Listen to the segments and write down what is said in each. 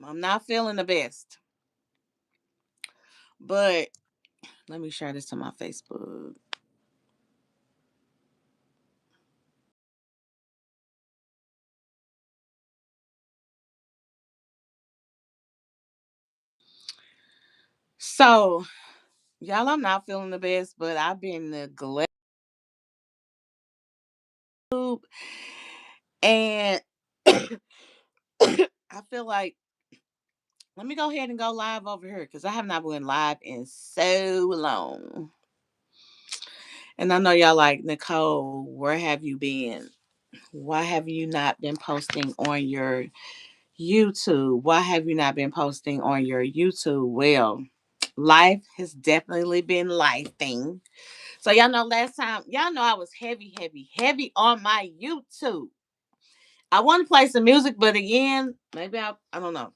I'm not feeling the best. But let me share this to my Facebook. So, y'all, I'm not feeling the best, but I've been neglected. And I feel like, let me go ahead and go live over here because I have not been live in so long. And I know y'all like, Nicole, where have you been? Why have you not been posting on your YouTube? Why have you not been posting on your YouTube? Well, life has definitely been lifing. So y'all know last time, y'all know I was heavy, heavy, heavy on my YouTube. I want to play some music, but again, maybe I don't know.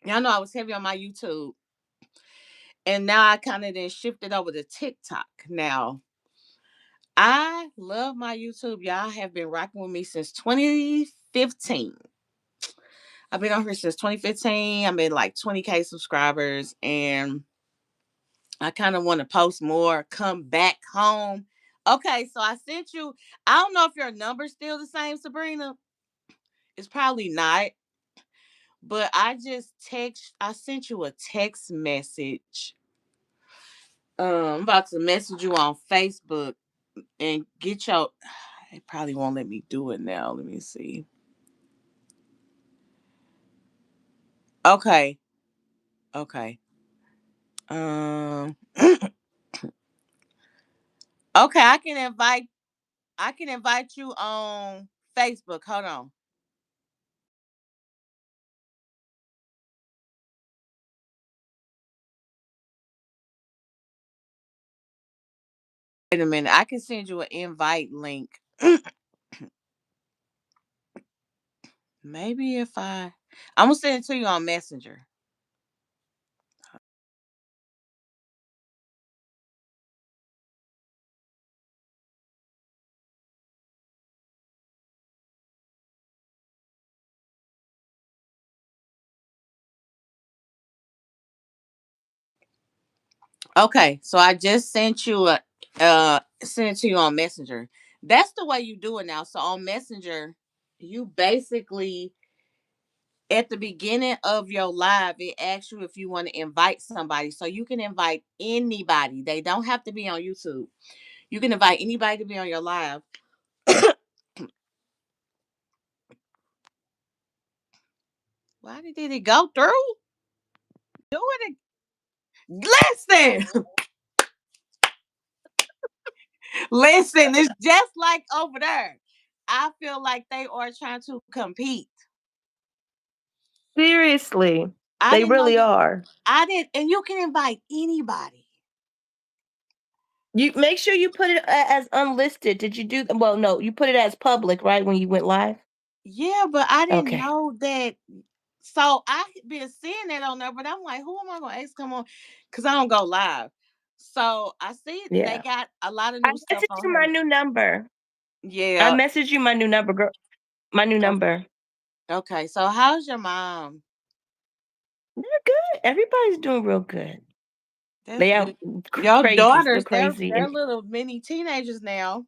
Y'all know I was heavy on my YouTube. And now I kind of then shifted over to TikTok. Now, I love my YouTube. Y'all have been rocking with me since 2015. I've been on here since 2015. I'm at like 20K subscribers, and I kind of want to post more, come back home. Okay, so I sent you, I don't know if your number's still the same, Sabrina. It's probably not, but I sent you a text message. I'm about to message you on Facebook and get your, it probably won't let me do it now. Let me see. Okay. Okay. Um okay, I can invite you on Facebook. Hold on. Wait a minute. I can send you an invite link. Maybe if I'm gonna send it to you on Messenger. Okay, so I just sent you a sent it to you on Messenger. That's the way you do it now. So on Messenger, you basically at the beginning of your live, it asks you if you want to invite somebody. So you can invite anybody. They don't have to be on YouTube. You can invite anybody to be on your live. Why did it go through? Do it. Listen, listen. It's just like over there. I feel like they are trying to compete. Seriously, I they didn't know really you. are. I didn't, and you can invite anybody. You make sure you put it as unlisted. Did you do? Well, no, you put it as public, right? When you went live. Yeah, but I didn't Okay. know that. So I been seeing that on there, but I'm like, who am I gonna ask come on? Because I don't go live. So I see they Yeah. got a lot of I new stuff messaged on you my here. new number. I Yeah. messaged you my new number, girl. My new o- number. Okay. So how's your mom? They're good. Everybody's doing real good. That's They are good. Your crazy, still daughters, crazy, they're and little mini teenagers now.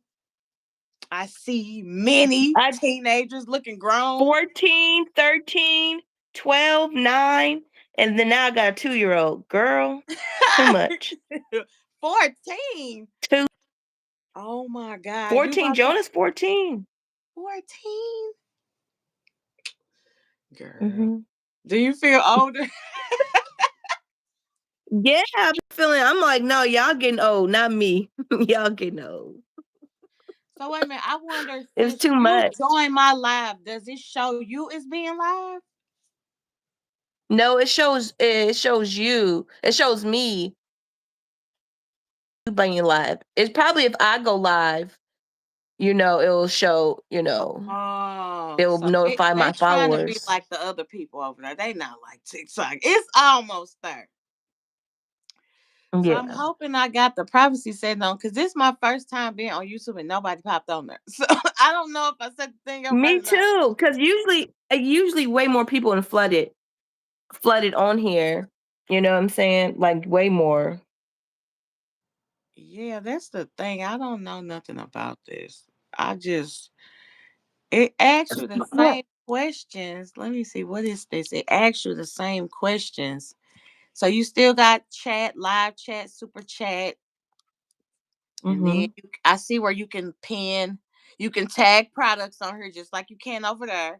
I see many I teenagers looking grown. 14, 13, 12, 9, and then now I got a 2-year-old. Girl, too much. 14. Two Oh my God. You 14. about to Jonah's 14. 14? Girl. Mhm. Do you feel older? Yeah, I'm like, "No, y'all getting old, not me. Y'all getting old." So wait a minute. I wonder It's since too you much. joined my live, does it show you as being live? No, it shows you. It shows me being live. It's probably if I go live, it'll show, Oh, it'll so notify they my trying to be followers. like the other people over there. They not like TikTok. It's almost there. So I'm Yeah. hoping I got the privacy setting on because this is my first time being on YouTube and nobody popped on there. So I don't know if I set the thing up right Me or not. too, 'cause usually way more people and flooded. flooded on here. You know what I'm saying? Like way more. Yeah, that's the thing. I don't know nothing about this. I just it asks you the same questions. Let me see, what is this? It asks you the same questions. So you still got chat, live chat, super chat, and then Mhm. I see where you can pin, you can tag products on here just like you can over there.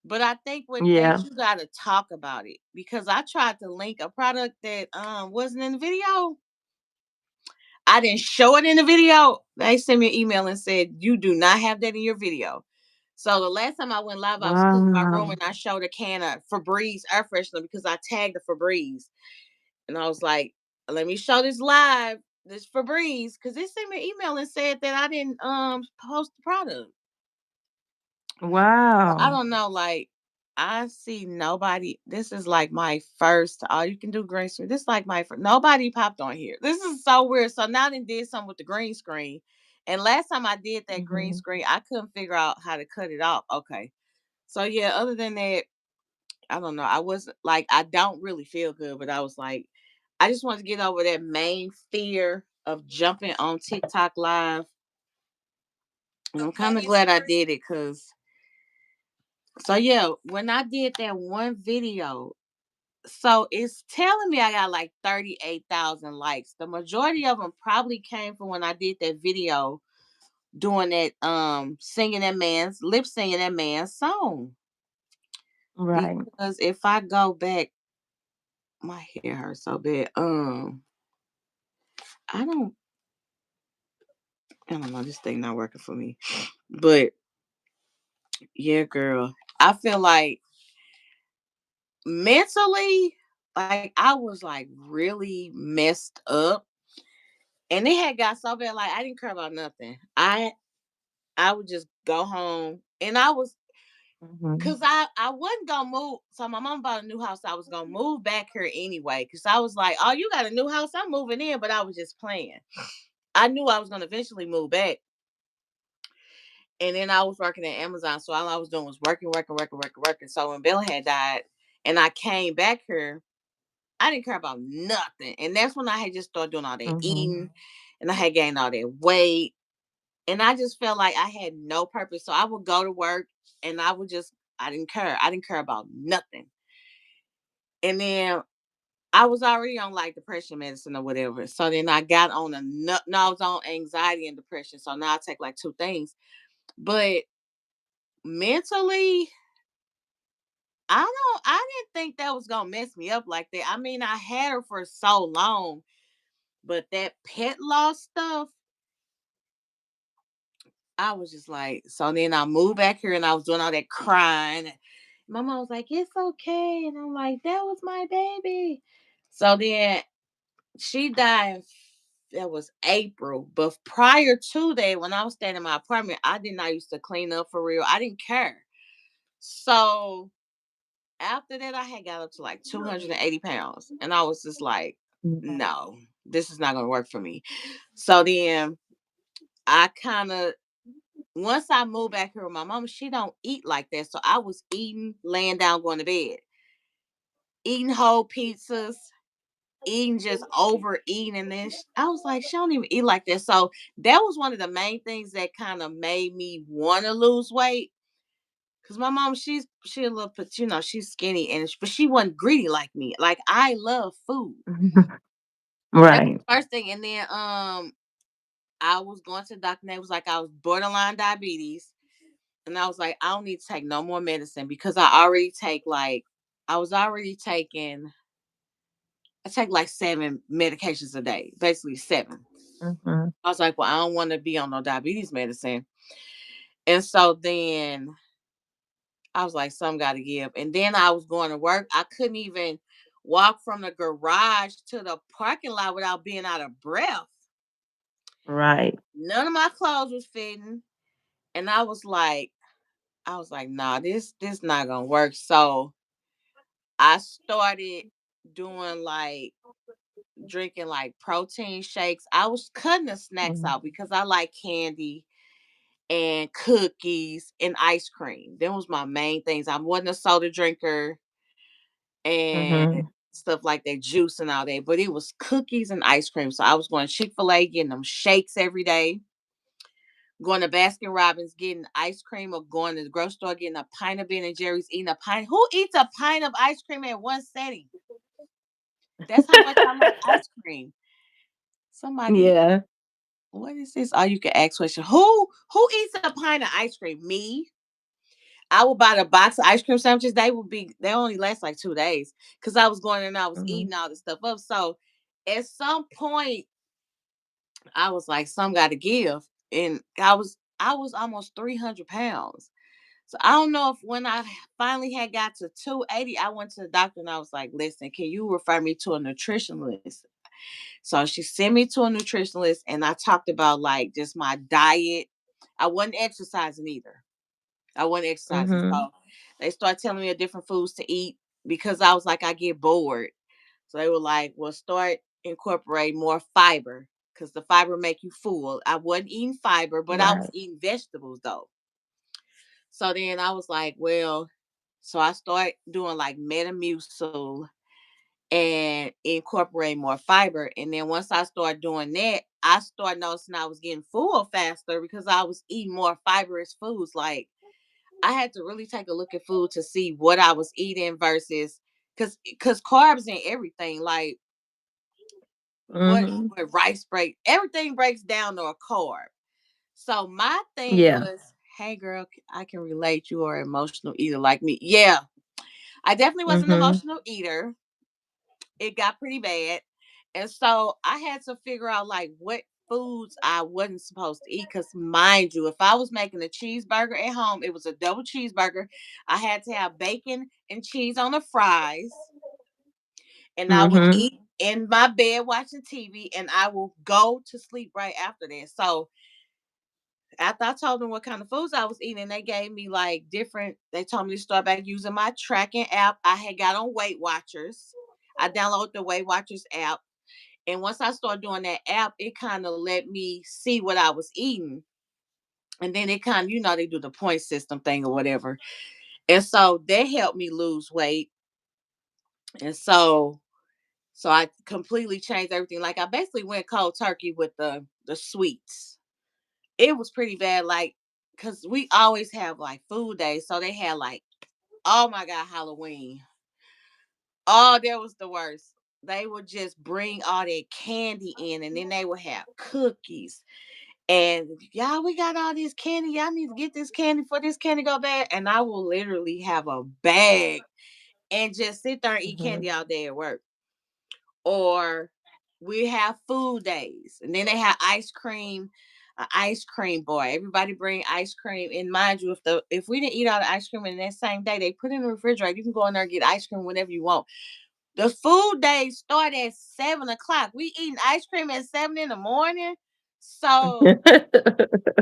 But I think with that Yeah. you gotta talk about it because I tried to link a product that wasn't in the video. I didn't show it in the video. They sent me an email and said you do not have that in your video. So the last time I went live, I was cleaning my room Wow. and I showed a can of Febreze air freshener because I tagged the Febreze. And I was like, let me show this live, this Febreze, because they sent me an email and said that I didn't post the product. I Wow. don't know, like I see nobody. This is like my first all you can do green screen. This is like my first nobody popped on here. This is so weird. So now they did something with the green screen. And last time I did that green Mhm. screen, I couldn't figure out how to cut it off. Okay. So yeah, other than that, I don't know. I wasn't like I don't really feel good, but I was like, I just want to get over that main fear of jumping on TikTok live. And I'm kind of glad I did it because so yeah, when I did that one video, so it's telling me I got like 38,000 likes. The majority of them probably came from when I did that video doing that singing that man's lip singing that man's song. Right. Because if I go back, my hair hurts so bad. I don't I don't know, this thing not working for me. But yeah, girl. I feel like mentally, like I was like really messed up. And it had got so bad, like I didn't care about nothing. I would just go home and I was Mhm. cause I wasn't gonna move. So my mom bought a new house. I was gonna move back here anyway. Cause I was like, oh, you got a new house, I'm moving in, but I was just playing. I knew I was gonna eventually move back. And then I was working at Amazon. So all I was doing was working, working, working, working, working. So when Bill had died and I came back here, I didn't care about nothing. And that's when I had just started doing all that Mhm. eating and I had gained all that weight. And I just felt like I had no purpose. So I would go to work and I would just, I didn't care. I didn't care about nothing. And then I was already on like depression medicine or whatever. So then I got on no, I was on anxiety and depression. So now I take like two things. But mentally, I didn't think that was gonna mess me up like that. I mean, I had her for so long, but that pet loss stuff, I was just like, so then I moved back here and I was doing all that crying. My mom was like, it's okay. And I'm like, that was my baby. So then she died. That was April. But prior to that, when I was staying in my apartment, I did not used to clean up for real. I didn't care. So after that, I had got up to like 280 pounds. And I was just like, Mhm. no, this is not going to work for me. So then I kind of, once I moved back here with my mom, she don't eat like that. So I was eating, laying down, going to bed, eating whole pizzas, eating just overeating. And then I was like, she don't even eat like that. So that was one of the main things that kind of made me want to lose weight. Cause my mom, she a little, but she's skinny and but she wasn't greedy like me. Like I love food. That was Right. the first thing. And then I was going to the doctor and they was like I was borderline diabetes. And I was like, I don't need to take no more medicine because I already take like I was already taking I take like 7 medications a day, basically 7. Mhm. I was like, well, I don't want to be on no diabetes medicine. And so then I was like, some got to give. And then I was going to work. I couldn't even walk from the garage to the parking lot without being out of breath. Right. None of my clothes was fitting. And I was like, nah, this not gonna work. So I started doing like drinking like protein shakes. I was cutting the snacks Mhm. out because I like candy and cookies and ice cream. That was my main things. I wasn't a soda drinker. and Mhm. stuff like that, juice and all that. But it was cookies and ice cream. So I was going to Chick-fil-A getting them shakes every day, going to Baskin Robbins getting ice cream, or going to the grocery store getting a pint of Ben and Jerry's, eating a pint. Who eats a pint of ice cream at one setting? That's how much I love ice cream. Somebody, Yeah. what is this? All you can ask question. Who eats a pint of ice cream? Me. I would buy the box of ice cream sandwiches. They only last like 2 days because I was going and I was Mhm. eating all this stuff up. So at some point, I was like, some got to give, and I was almost 300 pounds. So I don't know if when I finally had got to 280, I went to the doctor and I was like, listen, can you refer me to a nutritionist? So she sent me to a nutritionist, and I talked about like just my diet. I wasn't exercising either. I wasn't exercising. Mhm. So they started telling me of different foods to eat because I was like, I get bored. So they were like, well, start incorporate more fiber because the fiber make you full. I wasn't eating fiber, but I was Right. eating vegetables though. So then I was like, well, so I started doing like Metamucil and incorporate more fiber. And then once I started doing that, I started noticing I was getting full faster because I was eating more fibrous foods. Like I had to really take a look at food to see what I was eating versus because carbs and everything, like what Mhm. what rice break everything breaks down to a carb. So my thing Yeah. was, hey girl, I can relate. You are an emotional eater like me. Yeah, I definitely was an Mhm. emotional eater. It got pretty bad. And so I had to figure out like what foods I wasn't supposed to eat. Cause mind you, if I was making a cheeseburger at home, it was a double cheeseburger. I had to have bacon and cheese on the fries. And I would Mhm. eat in my bed watching TV, and I will go to sleep right after that. So after I told them what kind of foods I was eating, they gave me like different, they told me to start back using my tracking app. I had got on Weight Watchers. I downloaded the Weight Watchers app. And once I started doing that app, it kind of let me see what I was eating. And then it kind of, they do the point system thing or whatever. And so that helped me lose weight. And so I completely changed everything. Like I basically went cold turkey with the sweets. It was pretty bad, like, cause we always have like food days. So they had like, oh my God, Halloween. Oh, that was the worst. They would just bring all that candy in, and then they would have cookies. And y'all, we got all this candy. Y'all need to get this candy for this candy go bad. And I will literally have a bag and just sit there and eat Mhm. candy all day at work. Or we have food days, and then they have ice cream, ice cream boy. Everybody bring ice cream. And mind you, if we didn't eat all the ice cream in that same day, they put it in the refrigerator. You can go in there and get ice cream whenever you want. The food days start at 7 o'clock. We eating ice cream at 7 in the morning. So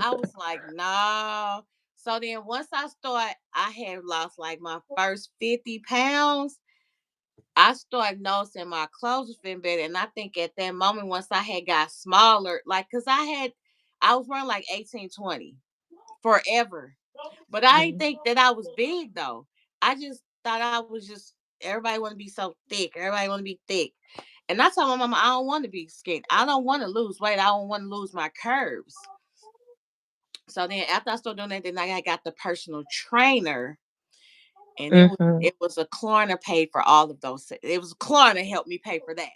I was like, no. So then once I had lost like my first 50 pounds. I started noticing my clothes was fitting better. And I think at that moment, once I had got smaller, like, cause I was running like 18-20 forever. But I didn't Mhm. think that I was big though. I just thought I was just, everybody want to be so thick. Everybody want to be thick. And I told my mama, I don't want to be skinny. I don't want to lose weight. I don't want to lose my curves. So then after I started doing that, then I got the personal trainer, and it was Mhm. it was a Klarna paid for all of those. It was Klarna helped me pay for that.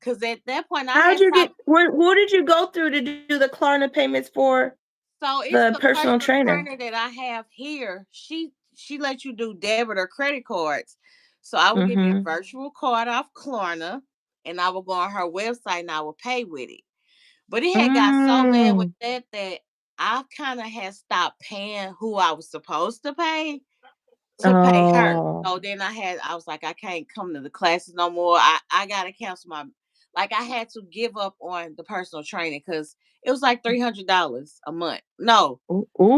Cause at that point I How'd had you get stopped. what did you go through to do the Klarna payments for So it's the the personal personal trainer? trainer that I have here. She lets you do debit or credit cards. So I will give me a Mhm. virtual card off Klarna, and I will go on her website and I will pay with it. But it had got so bad with Mm. that I kind of had stopped paying who I was supposed to pay her. Oh. So then I was like, I can't come to the classes no more. I gotta cancel my, like, I had to give up on the personal training because it was like $300 a month. No,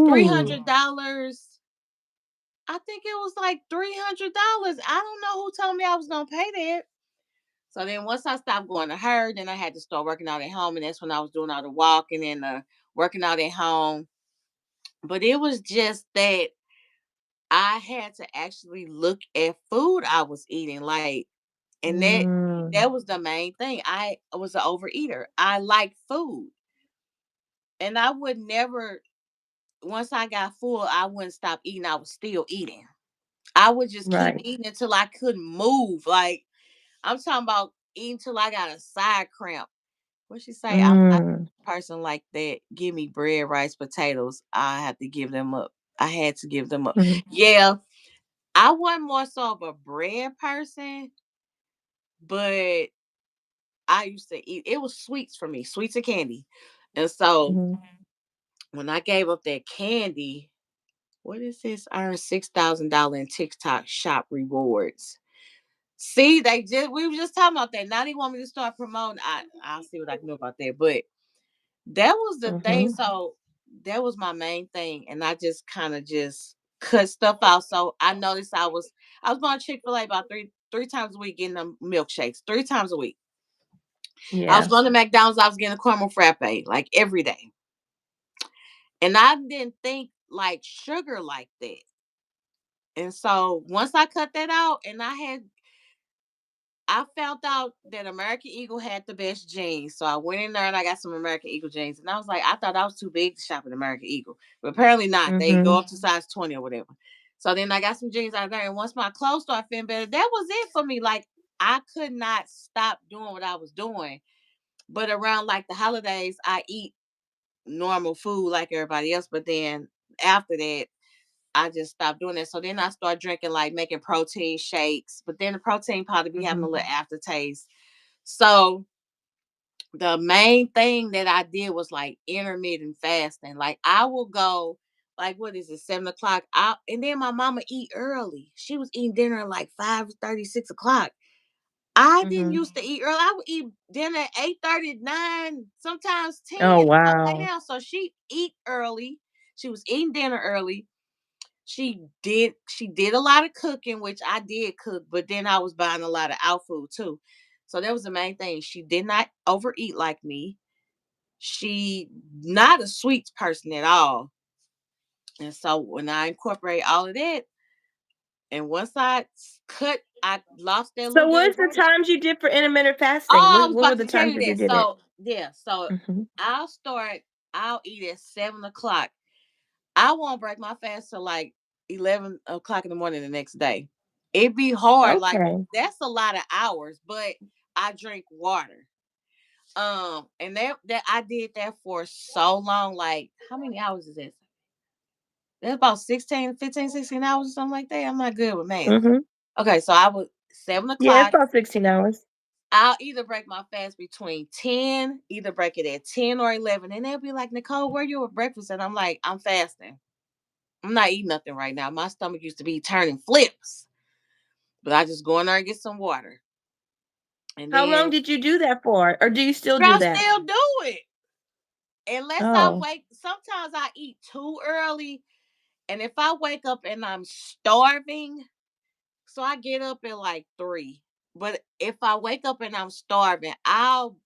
three Ooh. hundred dollars. I think it was like $300. I don't know who told me I was gonna pay that. So then once I stopped going to her, then I had to start working out at home, and that's when I was doing all the walking and working out at home. But it was just that I had to actually look at food I was eating, like, and Mm. that was the main thing. I was an overeater. I like food, and I would never. Once I got full, I wouldn't stop eating. I was still eating. I would just keep Right. eating until I couldn't move. Like, I'm talking about eating till I got a side cramp. What she say? I'm not Mm. a person like that. Give me bread, rice, potatoes. I have to give them up. I had to give them up. Mhm. Yeah, I wasn't more so of a bread person, but I used to eat. It was sweets for me, sweets and candy. And so Mhm. when I gave up that candy, what is this? I earned $6,000 in TikTok shop rewards. See, they just we were just talking about that. Now they want me to start promoting. I'll see what I can do about that. But that was the thing. Mhm. So that was my main thing, and I just kind of just cut stuff out. So I noticed I was going to Chick-fil-A about three times a week getting them milkshakes 3 times a week. I was Yeah. going to McDonald's. I was getting a caramel frappe like every day, and I didn't think like sugar like that. And so once I cut that out, and I found out that American Eagle had the best jeans. So I went in there and I got some American Eagle jeans. And I was like, I thought I was too big to shop at American Eagle. But apparently not. They go Mhm. up to size 20 or whatever. So then I got some jeans out there. And once my clothes started feeling better, that was it for me. Like, I could not stop doing what I was doing. But around like the holidays, I eat normal food like everybody else. But then after that, I just stopped doing that. So then I started drinking, like making protein shakes. But then the protein powder be having a Mhm. little aftertaste. So the main thing that I did was like intermittent fasting. Like, I will go, like, what is it, 7 o'clock out, and then my mama eat early. She was eating dinner at like 5:30, 6 o'clock. I didn't Mhm. used to eat early. I would eat dinner at 8:30, 9, sometimes 10. Oh, I lay wow. down. So she eat early. She was eating dinner early. She did a lot of cooking, which I did cook, but then I was buying a lot of out food too. So that was the main thing. She did not overeat like me. She not a sweets person at all. And so when I incorporate all of that, and once I lost that So little bit what's of the weight. times you did for intermittent fasting? Oh, I What was what were about the to tell times you that you that. did it? So yeah, so Mhm. I'll start. I'll eat at 7 o'clock. I won't break my fast till like 11 o'clock in the morning the next day. It be hard. Like, Okay. that's a lot of hours, but I drink water. And that I did that for so long. Like, how many hours is that? That's about 16, 15, 16 hours or something like that. I'm not good with math. Mhm. Okay, so I would seven Yeah, it's o'clock. about 16 hours. I'll either break my fast between 10, either break it at 10 or 11. And they'll be like, Nicole, where you at breakfast? And I'm like, I'm fasting. I'm not eating nothing right now. My stomach used to be turning flips, but I just go in there and get some water. And How long then, did you do that for? Or do you still but do I that? still do it. Unless I Oh. wake, sometimes I eat too early. And if I wake up and I'm starving, so I get up at like 3. But if I wake up and I'm starving, I'll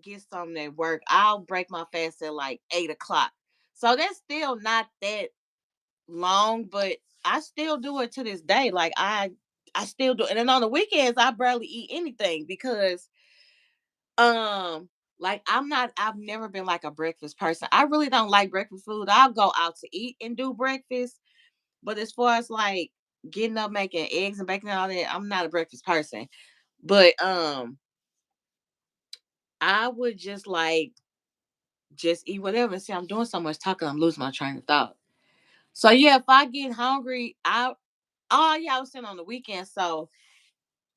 get something at work. I'll break my fast at like 8 o'clock. So that's still not that long, but I still do it to this day. Like, I still do it. And then on the weekends I barely eat anything because um like, I've never been like a breakfast person. I really don't like breakfast food. I'll go out to eat and do breakfast, but as far as like getting up making eggs and bacon and all that, I'm not a breakfast person. But I would just like just eat whatever. And see, I'm doing so much talking, I'm losing my train of thought. So yeah, if I get hungry, oh yeah, I was saying on the weekend. So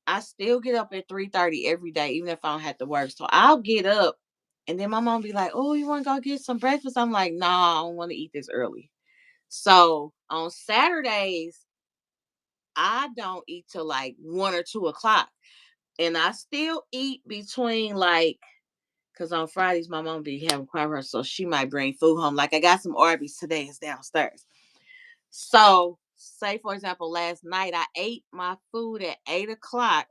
I still get up at 3:30 every day, even if I don't have to work. So I'll get up, and then my mom be like, "Oh, you want to go get some breakfast?" I'm like, "Nah, I don't want to eat this early." So on Saturdays, I don't eat till like 1 or 2 o'clock, and I still eat between like, cause on Fridays my mom be having choir, so she might bring food home. Like, I got some Arby's today, it's downstairs. So say for example, last night I ate my food at 8 o'clock.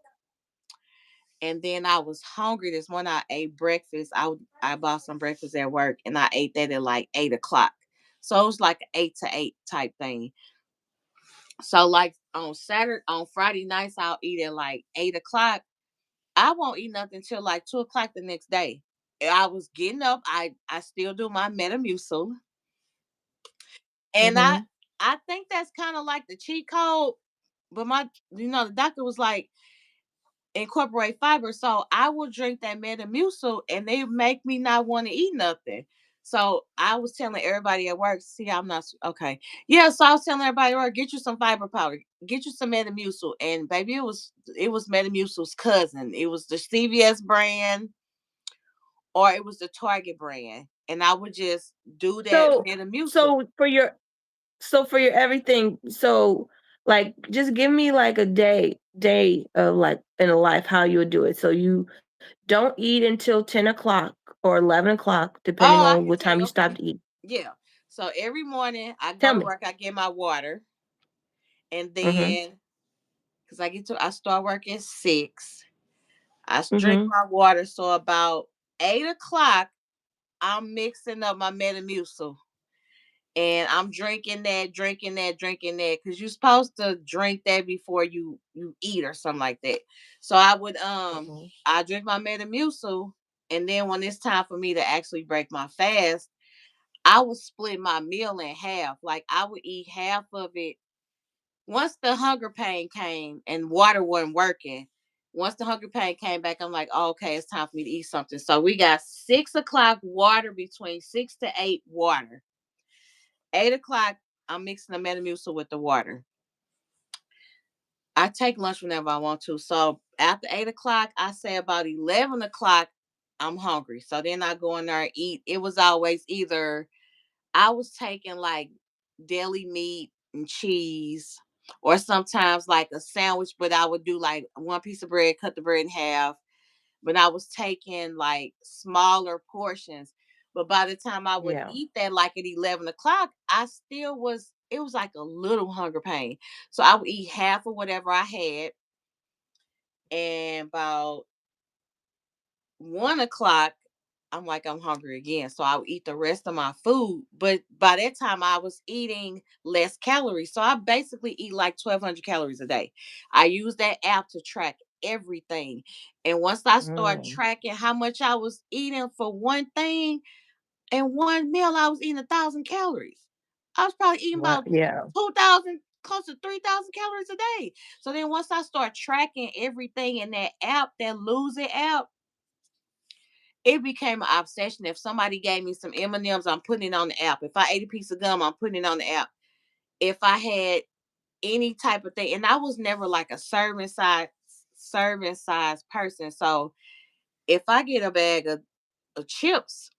And then I was hungry this morning. I ate breakfast. I bought some breakfast at work, and I ate that at like 8 o'clock. So it was like an 8 to 8 type thing. So like on Friday nights, I'll eat at like 8 o'clock. I won't eat nothing till like 2 o'clock the next day. I was getting up. I still do my Metamucil, and Mhm. I think that's kind of like the cheat code. But the doctor was like, incorporate fiber. So I will drink that Metamucil and they make me not want to eat nothing. So I was telling everybody at work, see, I'm not okay. Yeah, so I was telling everybody at work, get you some fiber powder, get you some Metamucil. And baby, it was Metamucil's cousin. It was the CVS brand or it was the Target brand. And I would just do that So Metamucil. so for your so for your everything, so, like, just give me, like, a day of, like, in a life how you would do it. So you don't eat until 10 o'clock or 11 o'clock, depending Oh, I on can what tell time you, you stop okay. to eat. Yeah. So every morning I go Tell to me. work, I get my water, and Mhm. then because I start work at 6. Drink Mhm. my water. So about 8 o'clock, I'm mixing up my Metamucil. And I'm drinking that, drinking that, drinking that. Cause you're supposed to drink that before you eat or something like that. So Mhm. I drink my Metamucil, and then when it's time for me to actually break my fast, I would split my meal in half. Like I would eat half of it once the hunger pain came and water wasn't working. Once the hunger pain came back, I'm like, oh, okay, it's time for me to eat something. So we got 6 o'clock water, between 6 to 8 water. 8 o'clock, I'm mixing the Metamucil with the water. I take lunch whenever I want to. So after 8 o'clock, I say about 11 o'clock, I'm hungry. So then I go in there and eat. It was always either I was taking like deli meat and cheese, or sometimes like a sandwich, but I would do like one piece of bread, cut the bread in half. But I was taking like smaller portions. But by the time I would Yeah. eat that, like at 11 o'clock, I still was, it was like a little hunger pain. So I would eat half of whatever I had. And about 1 o'clock, I'm like, I'm hungry again. So I would eat the rest of my food. But by that time, I was eating less calories. So I basically eat like 1,200 calories a day. I use that app to track everything. And once I start Mm. tracking how much I was eating for one thing, and one meal, I was eating 1,000 calories. I was probably eating What? about Yeah. 2,000, close to 3,000 calories a day. So then once I start tracking everything in that app, that Lose It app, it became an obsession. If somebody gave me some M&Ms, I'm putting it on the app. If I ate a piece of gum, I'm putting it on the app. If I had any type of thing, and I was never like a serving size person. So if I get a bag of chips,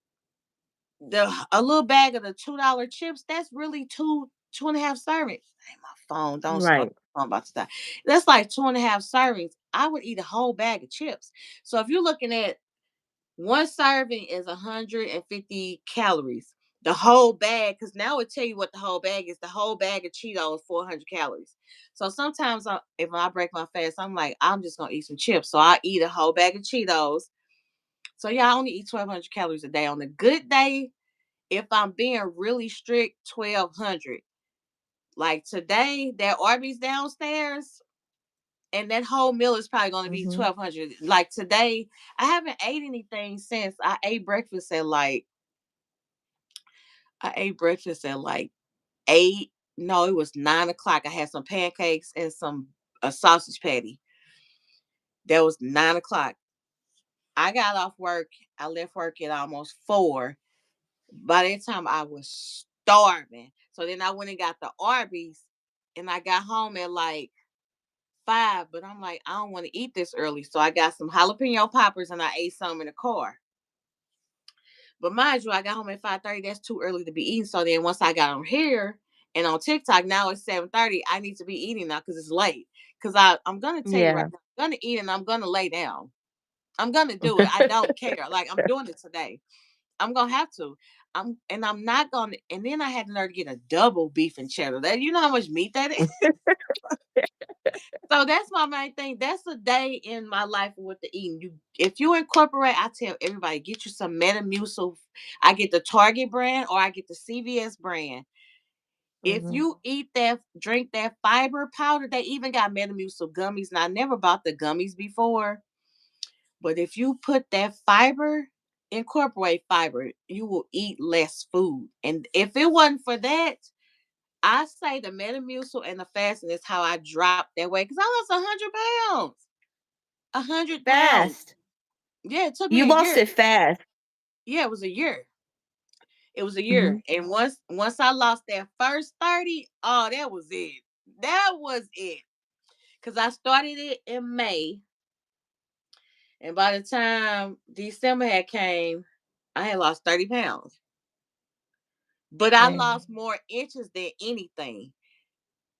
the a little bag of the $2 chips, that's really two and a half servings. Hey, my phone, don't start. Right. I'm about to die. That's like two and a half servings. I would eat a whole bag of chips. So if you're looking at one serving is 150 calories. The whole bag, because now it tell you what the whole bag is. The whole bag of Cheetos, 400 calories. So sometimes if I break my fast, I'm like, I'm just gonna eat some chips. So I eat a whole bag of Cheetos. So yeah, I only eat 1,200 calories a day. On a good day, if I'm being really strict, 1,200. Like today, that Arby's downstairs, and that whole meal is probably going to be Mhm. 1,200. Like today, I haven't ate anything since I ate breakfast at like I ate breakfast at like 8. No, it was 9 o'clock. I had some pancakes and some a sausage patty. That was 9 o'clock. I got off work. I left work at almost 4. By that time, I was starving. So then I went and got the Arby's, and I got home at like 5. But I'm like, I don't want to eat this early, so I got some jalapeno poppers and I ate some in the car. But mind you, I got home at 5:30. That's too early to be eating. So then once I got on here and on TikTok, now it's 7:30. I need to be eating now because it's late. Because I'm gonna tell you right Yeah. now, I'm gonna eat and I'm gonna lay down. I'm gonna do it. I don't care. Like I'm doing it today. I'm gonna have to. I'm not gonna. And then I had to learn to get a double beef and cheddar. That you know how much meat that is. So that's my main thing. That's a day in my life with the eating. If you incorporate, I tell everybody, get you some Metamucil. I get the Target brand or I get the CVS brand. If Mhm. you eat that, drink that fiber powder, they even got Metamucil gummies. Now, I never bought the gummies before, but if you put that fiber, incorporate fiber, you will eat less food. And if it wasn't for that, I say the Metamucil and the fasting is how I dropped that weight because I lost 100 pounds. 100 pounds. Fast. Yeah, it took me You a lost year. it fast. Yeah, it was a year. It was a Mhm. year. And once I lost that first 30, oh, that was it. That was it. Cause I started it in May. And by the time December had came, I had lost 30 pounds. But I Dang. lost more inches than anything.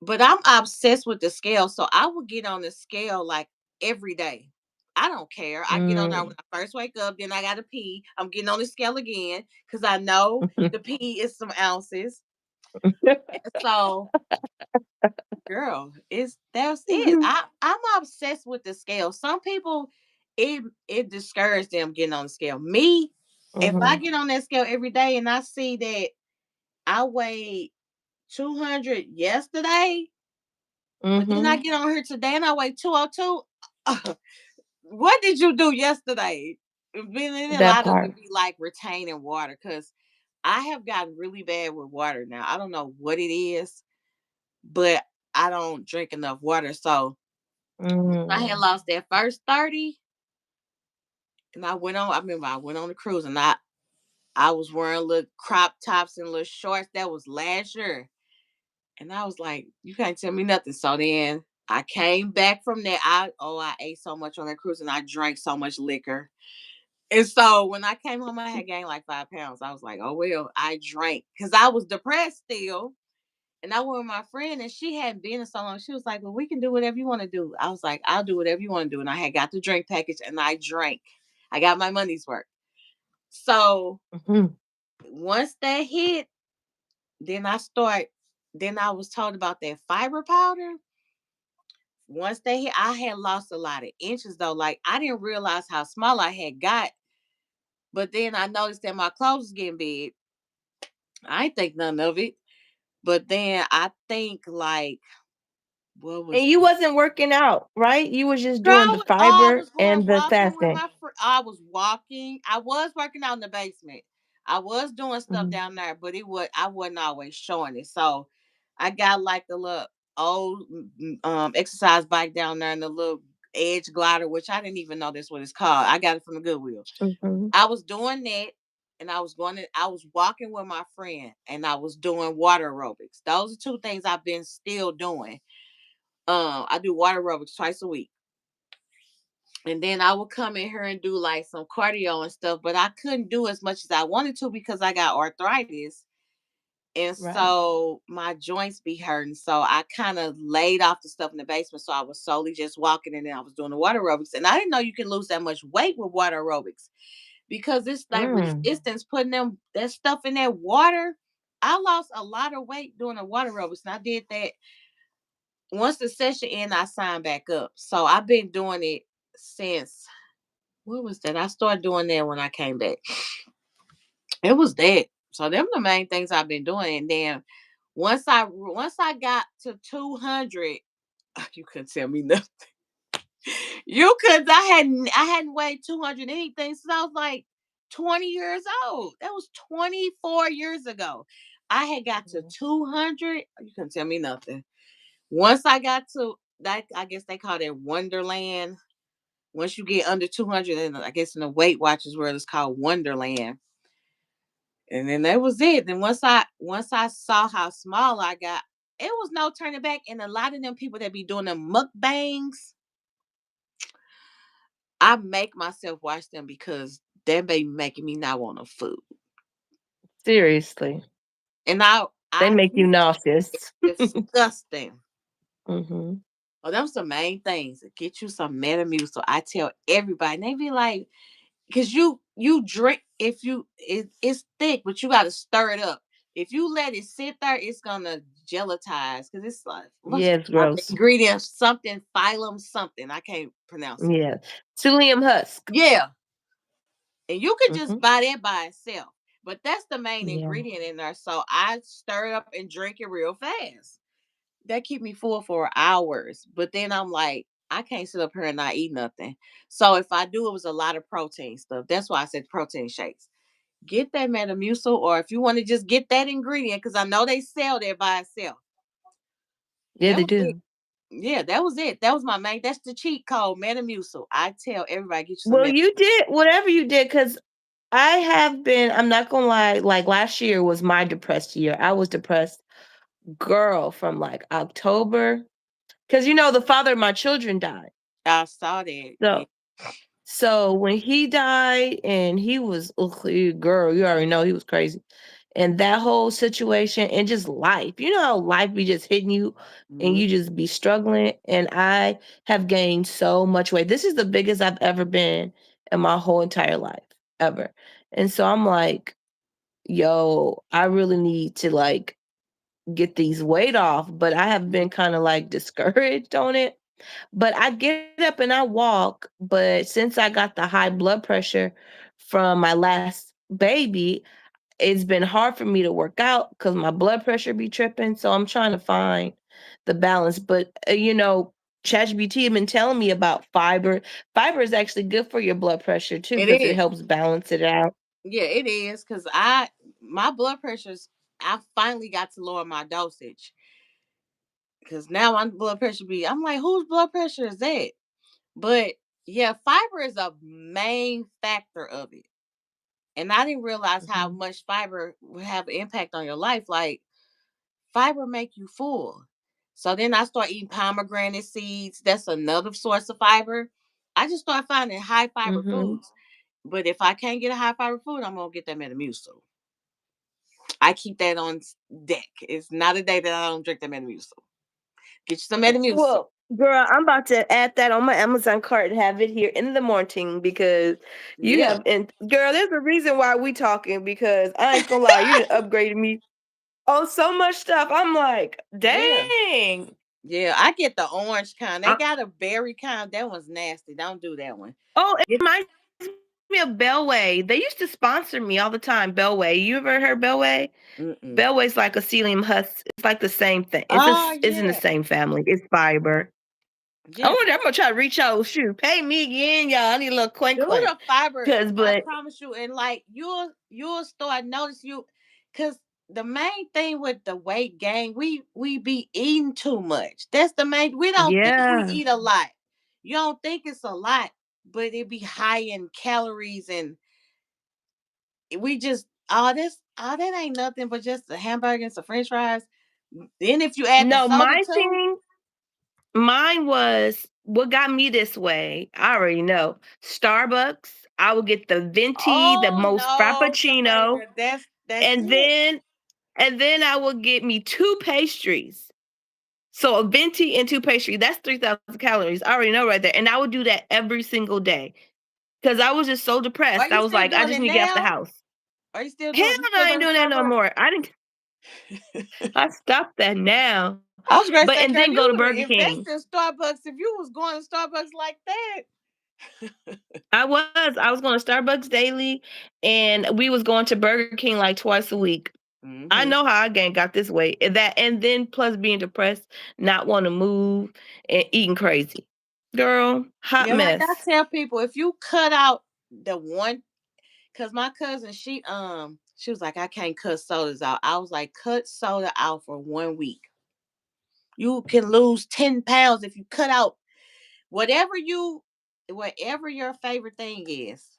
But I'm obsessed with the scale. So I would get on the scale like every day. I don't care. I get on there when Mm. I first wake up, then I gotta pee. I'm getting on the scale again because I know the pee is some ounces. So, girl, it's that's it. Mhm. I'm obsessed with the scale. Some people, it discourages them getting on the scale. Me, if I Mhm. get on that scale every day and I see that I weighed 200 yesterday, but then I Mhm. get on here today and I weigh 202. What did you do yesterday? Then a That lot of part. it be like retaining water because I have gotten really bad with water now. I don't know what it is, but I don't drink enough water. So I had Mm. lost that first 30 and I remember I went on the cruise and I was wearing little crop tops and little shorts. That was last year. And I was like, you can't tell me nothing. So then I came back from there. I ate so much on that cruise and I drank so much liquor. And so when I came home, I had gained like 5 pounds. I was like, oh well, I drank because I was depressed still. And I went with my friend and she hadn't been in so long. She was like, well, we can do whatever you want to do. I was like, I'll do whatever you want to do. And I had got the drink package and I drank. I got my money's worth. So Mhm. once that hit, then then I was told about that fiber powder. Once they hit, I had lost a lot of inches though. Like I didn't realize how small I had got. But then I noticed that my clothes was getting big. I ain't think none of it. But then I think like what And was you wasn't working out, right? You was just doing the I fiber was going and the walking with fasting. my friend. I was walking. I was working out in the basement. I was doing stuff Mhm. down there, but I wasn't always showing it. So I got like the little old exercise bike down there and the little edge glider, which I didn't even know that's what it's called. I got it from the Goodwill. Mhm. I was doing that and I was walking with my friend and I was doing water aerobics. Those are two things I've been still doing. I do water aerobics twice a week. And then I would come in here and do like some cardio and stuff, but I couldn't do as much as I wanted to because I got arthritis. And Right. so my joints be hurting. So I kind of laid off the stuff in the basement. So I was solely just walking and then I was doing the water aerobics. And I didn't know you can lose that much weight with water aerobics because it's like Mm. resistance putting that stuff in that water. I lost a lot of weight doing the water aerobics. And I did that once the session ended, I signed back up. So I've been doing it since what was that? I started doing that when I came back. It was that. So them the main things I've been doing. And then once I got to 200, you couldn't tell me nothing. You could I hadn't weighed 200 anything since I was like 20 years old. That was 24 years ago. I had got to Mhm. 200. You couldn't tell me nothing. Once I got to that, I guess they call it Wonderland. Once you get under 200, and I guess in the Weight Watchers world, it's called Wonderland. And then that was it. Then once I saw how small I got, it was no turning back. And a lot of them people that be doing them mukbangs, I make myself watch them because they be making me not want no food. Seriously. And They I make you used nauseous. disgusting. Mhm. Oh, them the main things. Get you some Metamucil. I tell everybody, and they be like, because you drink it's thick, but you got to stir it up. If you let it sit there, it's gonna gelatize because it's like what's Yeah, it's the gross. ingredients? Something phylum something. I can't pronounce it. Yeah. Psyllium husk. Yeah, and you could just Mhm. buy that by itself. But that's the main Yeah. ingredient in there. So I stir it up and drink it real fast. That keep me full for hours. But then I'm like, I can't sit up here and not eat nothing. So if I do, it was a lot of protein stuff. That's why I said protein shakes. Get that Metamucil, or if you want to just get that ingredient, because I know they sell that by itself. Yeah, That they was it. do. Yeah, that was it. That was my main. That's the cheat code, Metamucil. I tell everybody, get you some Well, Metamucil. you did whatever you did, because I have been, I'm not gonna lie, like last year was my depressed year. I was depressed, girl, from like October. Because the father of my children died. I saw that. Yeah. So when he died, and he was, ugh, girl, you already know he was crazy. And that whole situation and just life. You know how life be just hitting you and Mhm. you just be struggling. And I have gained so much weight. This is the biggest I've ever been in my whole entire life, ever. And so I'm like, yo, I really need to like get these weight off. But I have been kind of like discouraged on it. But I get up and I walk. But since I got the high blood pressure from my last baby, it's been hard for me to work out because my blood pressure be tripping. So I'm trying to find the balance. But ChatGPT have been telling me about fiber. Fiber is actually good for your blood pressure too It because it is. helps balance it out. Yeah, it is. Cause my blood pressures, I finally got to lower my dosage. Cause now my blood pressure be, I'm like, whose blood pressure is that? But yeah, fiber is a main factor of it. And I didn't realize how Mhm. much fiber would have an impact on your life. Like, fiber make you full. So then I start eating pomegranate seeds. That's another source of fiber. I just start finding high fiber Mhm. foods. But if I can't get a high fiber food, I'm gonna get that Metamucil. I keep that on deck. It's not a day that I don't drink the Metamucil. Get you some Metamucil. Well, girl, I'm about to add that on my Amazon cart and have it here in the morning because you Yeah, have, and girl, there's a reason why we talking because I ain't gonna lie, you done upgraded me on so much stuff. I'm like, yeah, dang. yeah. I get the orange kind. They I, got a berry kind. That one's nasty. Don't do that one. oh, it Get reminds me of Bellway. They used to sponsor me all the time. Bellway. You ever heard Bellway? mm-mm. Bellway's like a psyllium husk. It's like the same thing. Oh It's in the yeah, same family. It's fiber. I yeah. wonder. I'm gonna try to reach out. Shoot, pay me again, y'all. I need a little Do quink. the fiber. Cause, I but promise you, and like you'll start notice you, because the main thing with the weight gain, we be eating too much. That's the main. We don't think we yeah, eat a lot. You don't think it's a lot, but it be high in calories, and we just all that ain't nothing but just a hamburger and some French fries. Then if you add the no, soda my too, thing, mine was what got me this way. I already know. Starbucks. I would get the venti, the oh most no, frappuccino, Samantha, that's and it. then I would get me two pastries. So a venti and two pastries. That's 3,000 calories. I already know right there. And I would do that every single day because I was just so Are depressed. I you was still like, I doing just it need to get out the now? house. Are you still Hell doing? You no, still I go ain't to doing that no Starbucks? more. I didn't. I stopped that now. I was gonna But say, and girl, then go you to would have Burger King. invested in Starbucks if you was going to Starbucks like that. I was going to Starbucks daily, and we was going to Burger King like twice a week. I Hmm. know how I got this weight. And then plus being depressed, not want to move, and eating crazy. Girl, hot Yeah, like I mess. tell people, if you cut out the one, cause my cousin, she was like, I can't cut sodas out. I was like, cut soda out for 1 week. You can lose 10 pounds if you cut out whatever whatever your favorite thing is.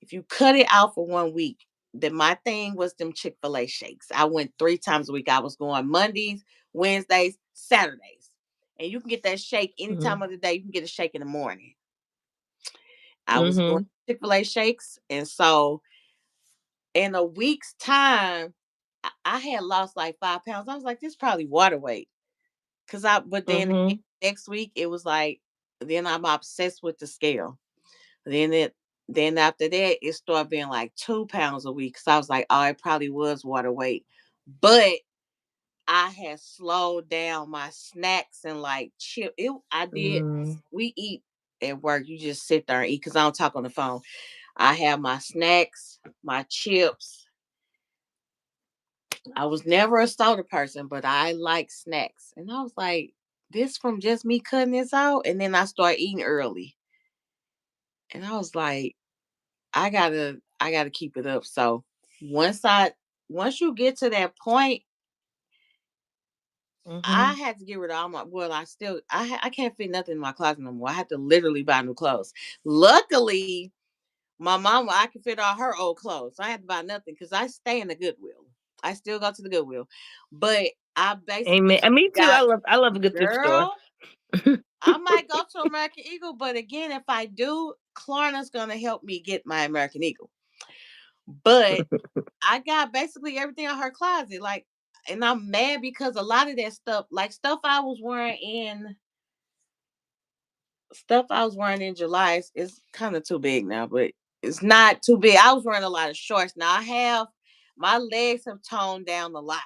If you cut it out for 1 week, then my thing was them Chick-fil-A shakes. I went 3 times a week. I was going Mondays, Wednesdays, Saturdays. And you can get that shake any time Mhm. of the day. You can get a shake in the morning. I was doing Mhm. Chick-fil-A shakes. And so in a week's time, I had lost like 5 pounds. I was like, this is probably water weight. But then again, Mhm. next week, it was like, then I'm obsessed with the scale. Then it then after that, it started being like 2 pounds a week. So I was like, oh, it probably was water weight. But I had slowed down my snacks and like chip. I did. Mm. We eat at work. You just sit there and eat because I don't talk on the phone. I have my snacks, my chips. I was never a soda person, but I like snacks. And I was like, this from just me cutting this out. And then I started eating early. And I was like, I gotta keep it up. So once I once you get to that point, I Mhm. had to get rid of all my well, I can't fit nothing in my closet no more. I had to literally buy new clothes. Luckily, my mama, I can fit all her old clothes. So I had to buy nothing because I stay in the Goodwill. I still go to the Goodwill. But I Amen. basically And me too. got I love a good thrift store. girl, I might go to American Eagle, but again, if I do, Klarna's gonna help me get my American Eagle. But I got basically everything in her closet. Like, and I'm mad because a lot of that stuff, like stuff I was wearing in July is kind of too big now, but it's not too big. I was wearing a lot of shorts. Now I have my legs have toned down a lot.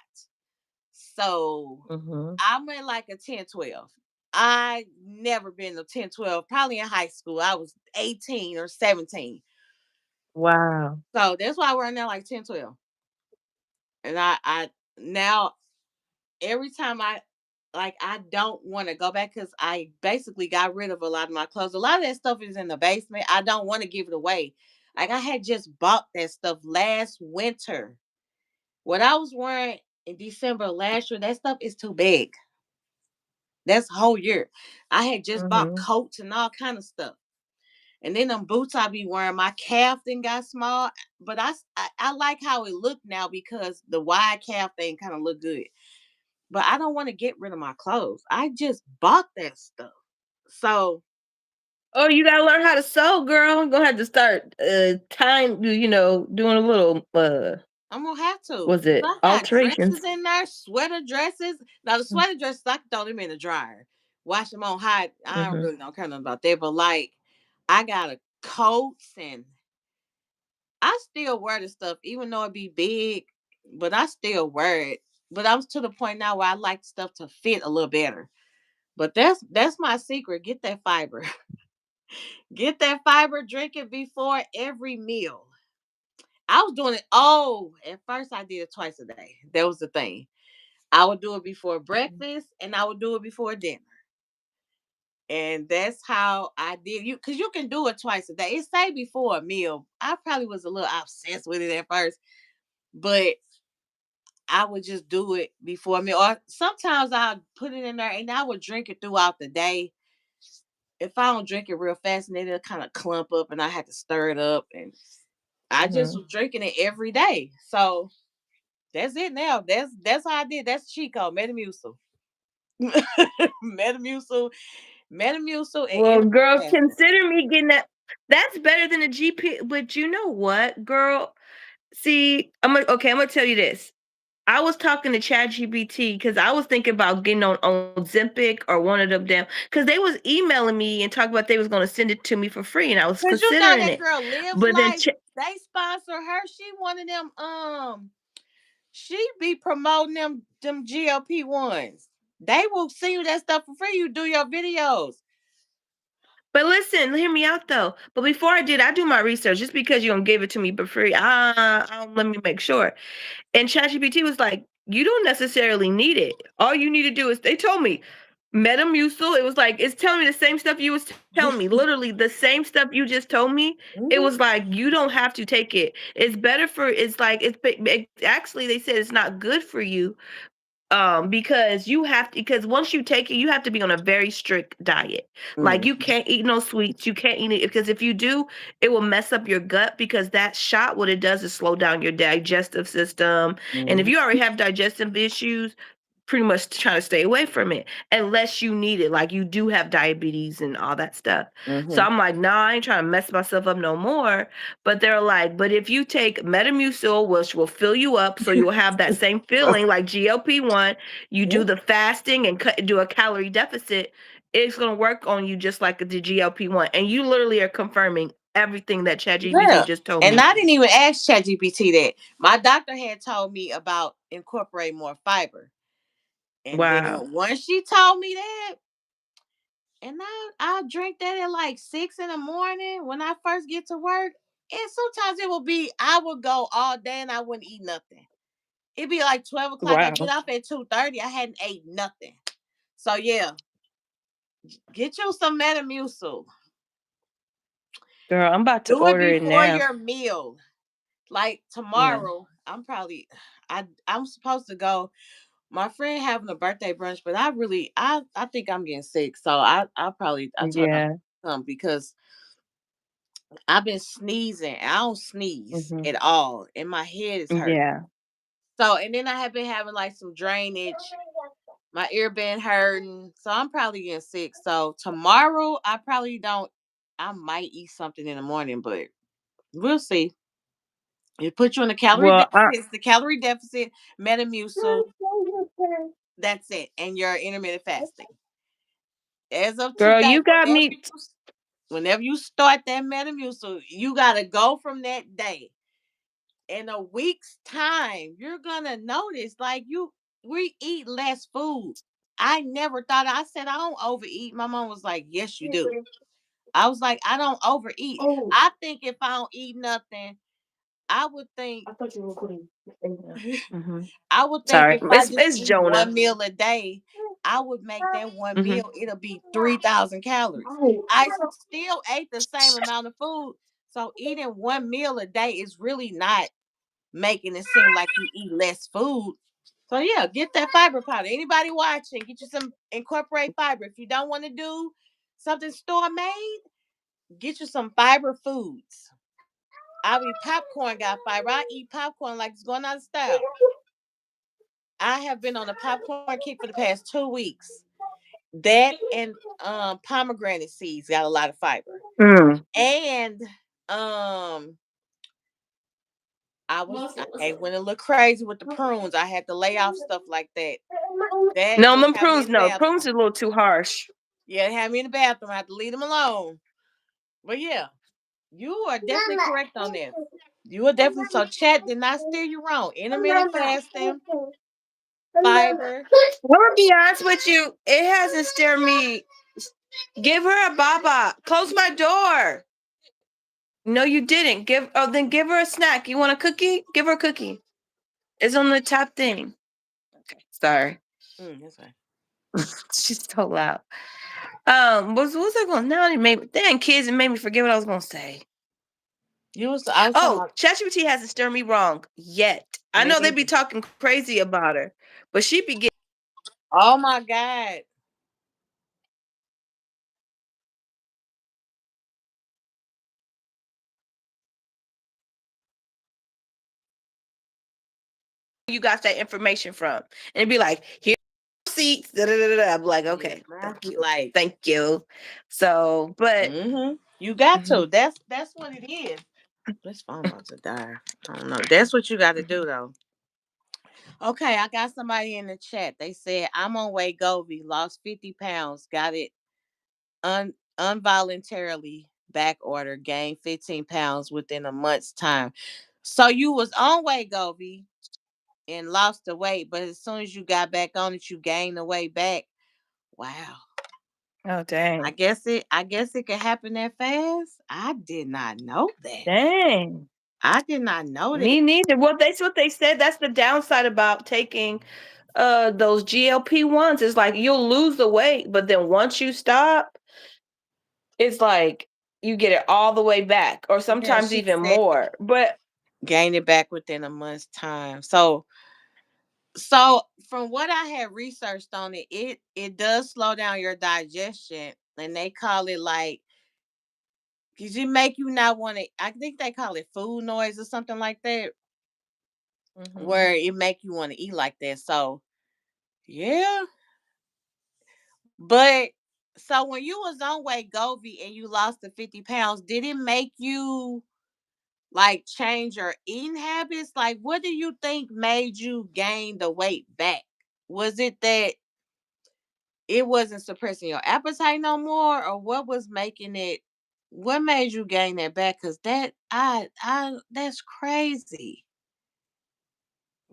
So Mhm. I'm in like a 10-12. I never been a 10-12. Probably in high school. I was 18 or 17. Wow. So that's why we're now like 10-12. And I now every time I don't want to go back because I basically got rid of a lot of my clothes. A lot of that stuff is in the basement. I don't want to give it away. Like I had just bought that stuff last winter. What I was wearing in December last year, that stuff is too big. That's a whole year. I had just bought Mhm. coats and all kind of stuff. And then them boots I be wearing, my calf thing got small. But I like how it looked now because the wide calf thing kind of look good. But I don't want to get rid of my clothes. I just bought that stuff. So Oh, you gotta learn how to sew, girl. You're gonna have to start tying, doing a little I'm gonna have to. was 'Cause it I got alterations? dresses in there, sweater dresses. Now the sweater dresses, I can throw them in the dryer. Wash them on hot. I Mm-hmm. really don't care nothing about that. But like I got a coats and I still wear the stuff, even though it be big, but I still wear it. But I'm to the point now where I like stuff to fit a little better. But that's my secret. Get that fiber. Get that fiber, drink it before every meal. I was doing it. Oh, at first I did it twice a day. That was the thing. I would do it before breakfast and I would do it before dinner. And that's how I did you because you can do it twice a day. It say before a meal. I probably was a little obsessed with it at first, but I would just do it before a meal. Or sometimes I'll put it in there and I would drink it throughout the day. If I don't drink it real fast, and then it'll kind of clump up and I had to stir it up. And I just Mm-hmm. was drinking it every day. So that's it now. That's how I did. That's Chico, Metamucil. Metamucil, Metamucil, and Well, intermittent girl, fasting. consider me getting that. That's better than a GP. But you know what, girl? See, I'm gonna tell you this. I was talking to ChatGPT because I was thinking about getting on Zempic or one of them damn because they was emailing me and talking about they was gonna send it to me for free and I was Cause you know considering that it. girl lives But then life. They sponsor her. She one of them. She be promoting them GLP ones. They will send you that stuff for free. You do your videos. but listen, hear me out though. But before I do my research. Just because you don't give it to me for free, let me make sure. And ChatGPT was like, "You don't necessarily need it. All you need to do is." They told me Metamucil. It was like it's telling me the same stuff you was telling me. Literally the same stuff you just told me. It was Mhm. like you don't have to take it. It's better for. It's like actually they said it's not good for you because you have to because once you take it you have to be on a very strict diet. Like you Mhm. can't eat no sweets, you can't eat it because if you do it will mess up your gut because that shot what it does is slow down your digestive system, and if Mhm. you already have digestive issues pretty much try to stay away from it unless you need it, like you do have diabetes and all that stuff. So Mhm. I'm like, nah, I ain't trying to mess myself up no more. But they're like, but if you take Metamucil, which will fill you up, so you will have that same feeling like GLP-1, you do Yeah. the fasting and do a calorie deficit, it's gonna work on you just like the GLP-1. And you literally are confirming everything that ChatGPT Yeah. just told And me. I didn't even ask ChatGPT that. My doctor had told me about incorporating more fiber. And then Wow. once she told me that, and I'll drink that at like 6 in the morning when I first get to work. And sometimes it will be I would go all day and I wouldn't eat nothing. It'd be like 12 o'clock. I get Wow. off at 2:30. I hadn't ate nothing. So yeah, get you some Metamucil. Girl, I'm about to Do it order it before now. your meal. Like Yeah. tomorrow, I'm supposed to go. My friend having a birthday brunch, but I think I'm getting sick. So I told her Yeah. to come because I've been sneezing. I don't sneeze Mhm. at all, and my head is hurt. Yeah. So and then I have been having like some drainage. My ear been hurting, so I'm probably getting sick. So tomorrow I probably don't. I might eat something in the morning, but we'll see. It puts you in a calorie Well, deficit. It's the calorie deficit, Metamucil. That's it, and your intermittent fasting. As of girl, today, you got me. whenever you start that Metamucil, you gotta go from that day. In a week's time, you're gonna notice like we eat less food. I never thought I said I don't overeat. My mom was like, "Yes, you do." I was like, "I don't overeat." Oh, I think if I don't eat nothing, I would think I thought you were putting it in there. Mhm. I would think Sorry, if I just it's eat Jonah. one meal a day, I would make that one Mhm. meal, it'll be 3,000 calories. I still ate the same amount of food. So eating one meal a day is really not making it seem like you eat less food. So yeah, get that fiber powder. Anybody watching, get you some incorporate fiber. If you don't want to do something store made, get you some fiber foods. I mean popcorn got fiber. I eat popcorn like it's going out of style. I have been on a popcorn kick for the past 2 weeks. That and pomegranate seeds got a lot of fiber. Mm. And I went a little crazy with the prunes. I had to lay off stuff like that. That No, just them had me in prunes. the No, prunes bathroom. are a little too harsh. Yeah, it had me in the bathroom. I had to leave them alone. But yeah, you are definitely correct on that. You are definitely so chat did not steer you wrong. Intermittent fasting, fiber. I'm gonna be honest with you. It hasn't scared me. Give her a baba. Close my door. No, you didn't. Then give her a snack. You want a cookie? Give her a cookie. It's on the top thing. Okay. Sorry. That's right. She's so loud. What's I going now? Damn kids and made me forget what I was gonna say. I was talking Oh, about ChatGPT hasn't stirred me wrong yet. I me know they be neither. talking crazy about her, but she be getting Oh my God. you got that information from. And be like, here seats. Da, da, da, da. I'm like, Yeah, okay, mine thank be you. like, Thank you. So, but you got mhm, to. That's what it is. This phone about to die. I don't know. That's what you got to do mhm. though. Okay, I got somebody in the chat. They said I'm on Wegovy, lost 50 pounds, got it involuntarily back order, gained 15 pounds within a month's time. So you was on Wegovy and lost the weight, but as soon as you got back on it, you gained the weight back. Wow. Oh I dang. guess it could happen that fast. I did not know that. Dang. I did not know that. Me neither. Well, that's what they said. That's the downside about taking those GLP-1s. Is like you'll lose the weight, but then once you stop, it's like you get it all the way back, or Yeah, sometimes she even said more. But gain it back within a month's time. So from what I had researched on it, it does slow down your digestion, and they call it like because it make you not want to. I think they call it food noise or something like that, mhm. where it make you want to eat like that. So yeah, but so when you was on Wegovy and you lost the 50 pounds, did it make you like change your eating habits? Like, what do you think made you gain the weight back? Was it that it wasn't suppressing your appetite no more, or what was making it? What made you gain that back? Cause I that's crazy.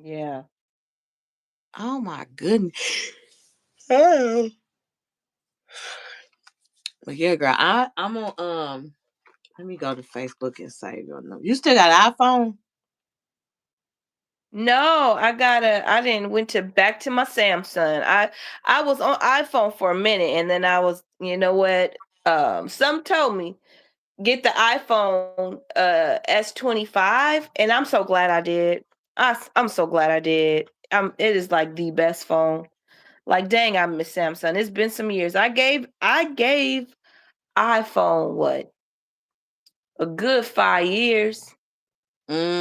Yeah. Oh my goodness. Oh. But yeah, girl, I'm on let me go to Facebook and save your number. You still got an iPhone? No, I didn't went to back to my Samsung. I was on iPhone for a minute and then I was, you know what? Some told me get the iPhone S25 and I'm so glad I did. I'm so glad I did. It is like the best phone. Like dang, I miss Samsung. It's been some years. I gave iPhone what? A good 5 years.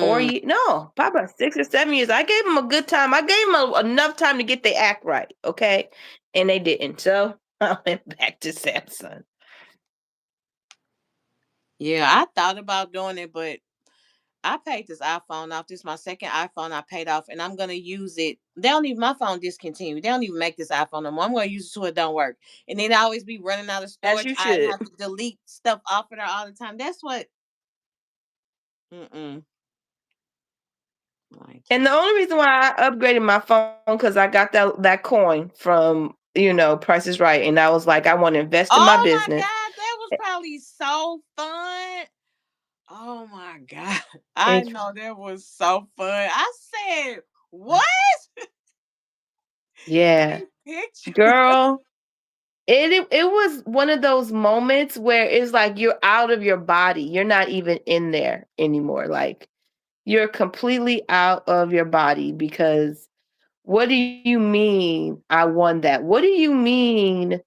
Four Mm. years, no, probably about 6 or 7 years. I gave them a good time. I gave them enough time to get their act right, okay, and they didn't. So I went back to Samsung. Yeah, I thought about doing it, but I paid this iPhone off. This is my second iPhone I paid off, and I'm gonna use it. They don't even my phone discontinued. They don't even make this iPhone no more. I'm gonna use it till it don't work, and then I always be running out of As storage. you I should. have to delete stuff off of there all the time. That's what. Mm-mm. Like And the only reason why I upgraded my phone because I got that coin from Price is Right, and I was like, I want to invest in my oh my business. god, that was probably so fun. Oh my god, I It's know that was so fun. I said, "What?" yeah, Take picture. girl. It was one of those moments where it's like you're out of your body. You're not even in there anymore. Like you're completely out of your body because what do you mean I won that? What do you mean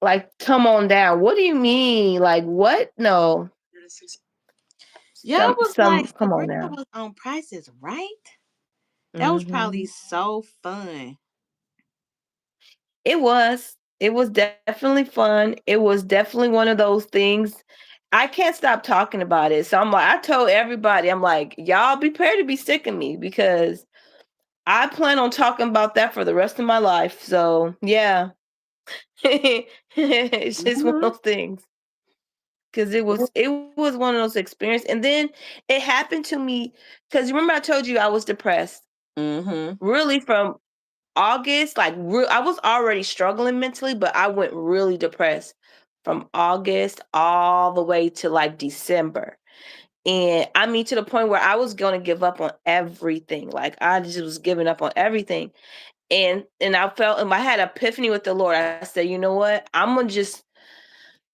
like come on down? What do you mean? Like what? No. Yeah, it was like Some come on Sabrina now. was on Prices Right. That was probably Mhm. so fun. It was. It was definitely fun. It was definitely one of those things. I can't stop talking about it. So I'm like, I told everybody, I'm like, y'all be prepared to be sick of me because I plan on talking about that for the rest of my life. So yeah, it's just one of Mhm. those things. Because it was one of those experiences, and then it happened to me. Because remember I told you I was depressed, Mhm. really from August. Like I was already struggling mentally, but I went really depressed from August all the way to like December. And I mean to the point where I was gonna give up on everything. Like I just was giving up on everything. And I felt and I had an epiphany with the Lord. I said, you know what? I'm gonna just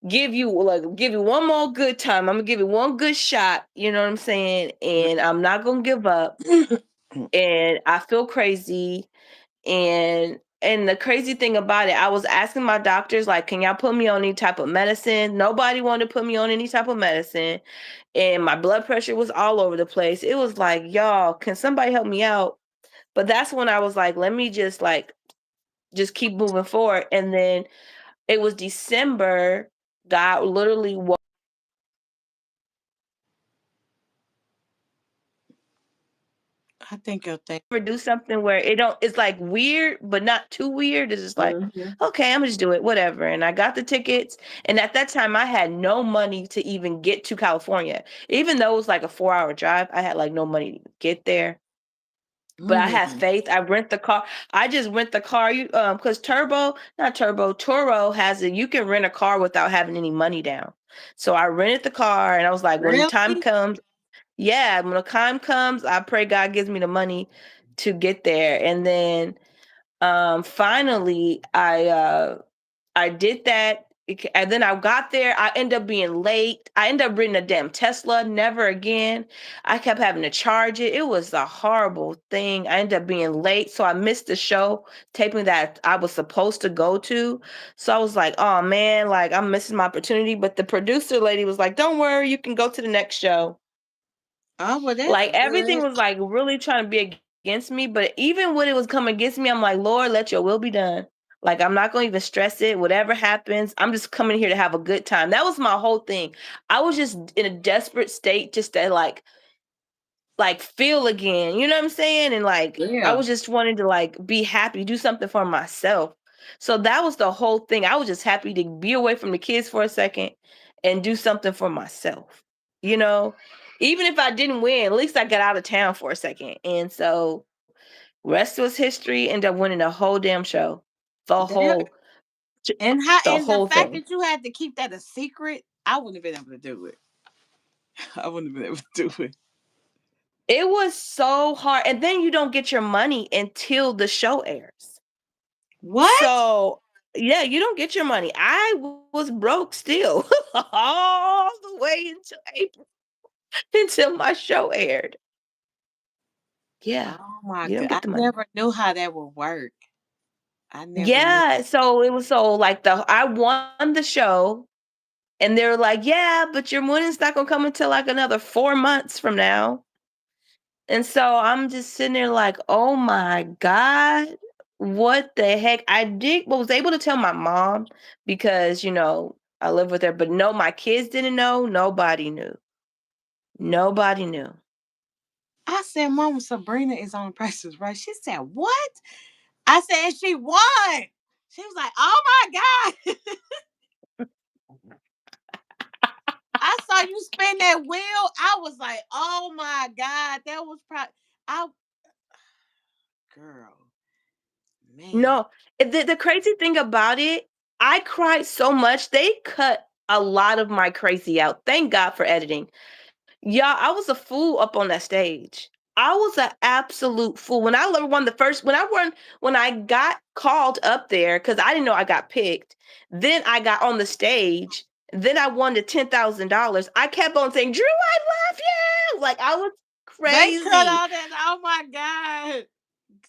give you one more good time. I'm gonna give you one good shot, you know what I'm saying? And I'm not gonna give up. And I feel crazy. And the crazy thing about it, I was asking my doctors, like, can y'all put me on any type of medicine? Nobody wanted to put me on any type of medicine. And my blood pressure was all over the place. It was like, y'all, can somebody help me out? But that's when I was like, let me just keep moving forward. And then it was December. God literally I think you'll think. ever do something where it's like weird but not too weird. It's just like, Mhm. okay, I'm gonna just do it, whatever. And I got the tickets, and at that time I had no money to even get to California. Even though it was like a 4-hour drive, I had like no money to get there. But I had Mm. faith. I rent the car. I just rent the car. You because not Turbo, Turo has it. You can rent a car without having any money down. So I rented the car, and I was like, when the time Really? comes, yeah, when the time comes, I pray God gives me the money to get there. And then finally I did that. And then I got there. I ended up being late. I ended up renting a damn Tesla. Never again. I kept having to charge it. It was a horrible thing. I ended up being late. So I missed the show taping that I was supposed to go to. So I was like, oh man, like I'm missing my opportunity. But the producer lady was like, don't worry, you can go to the next show. Oh, well, that's Like everything good. was like really trying to be against me, but even when it was coming against me, I'm like, Lord, let your will be done. Like I'm not gonna even stress it. Whatever happens, I'm just coming here to have a good time. That was my whole thing. I was just in a desperate state just to like feel again. You know what I'm saying? And like I Yeah. was just wanting to like be happy, do something for myself. So that was the whole thing. I was just happy to be away from the kids for a second and do something for myself. You know, even if I didn't win, at least I got out of town for a second. And so rest was history. Ended up winning the whole damn show, the That, whole, the and the whole fact thing. that you had to keep that a secret, I wouldn't have been able to do it. I wouldn't have been able to do it. It was so hard, and then you don't get your money until the show airs. What? So, yeah, you don't get your money. I was broke still all the way until April, until my show aired. Yeah, Oh my you don't god! get I the money. never knew how that would work. I never knew. Yeah, so it was so like I won the show, and they were like, "Yeah, but your money's not gonna come until like another 4 months from now." And so I'm just sitting there like, "Oh my god, what the heck?" I did was able to tell my mom because I live with her, but no, my kids didn't know. Nobody knew. Nobody knew. I said, Mama Sabrina is on Price is Right. She said, what? I said, she won. She was like, oh my God. I saw you spin that wheel. I was like, oh my God. That was probably, I, girl, man. No, the crazy thing about it, I cried so much. They cut a lot of my crazy out. Thank God for editing. Yeah, I was a fool up on that stage. I was an absolute fool. When I got called up there, because I didn't know I got picked, then I got on the stage, then I won the $10,000. I kept on saying, Drew, I love you. Like I was They cut crazy. all that. Oh my God.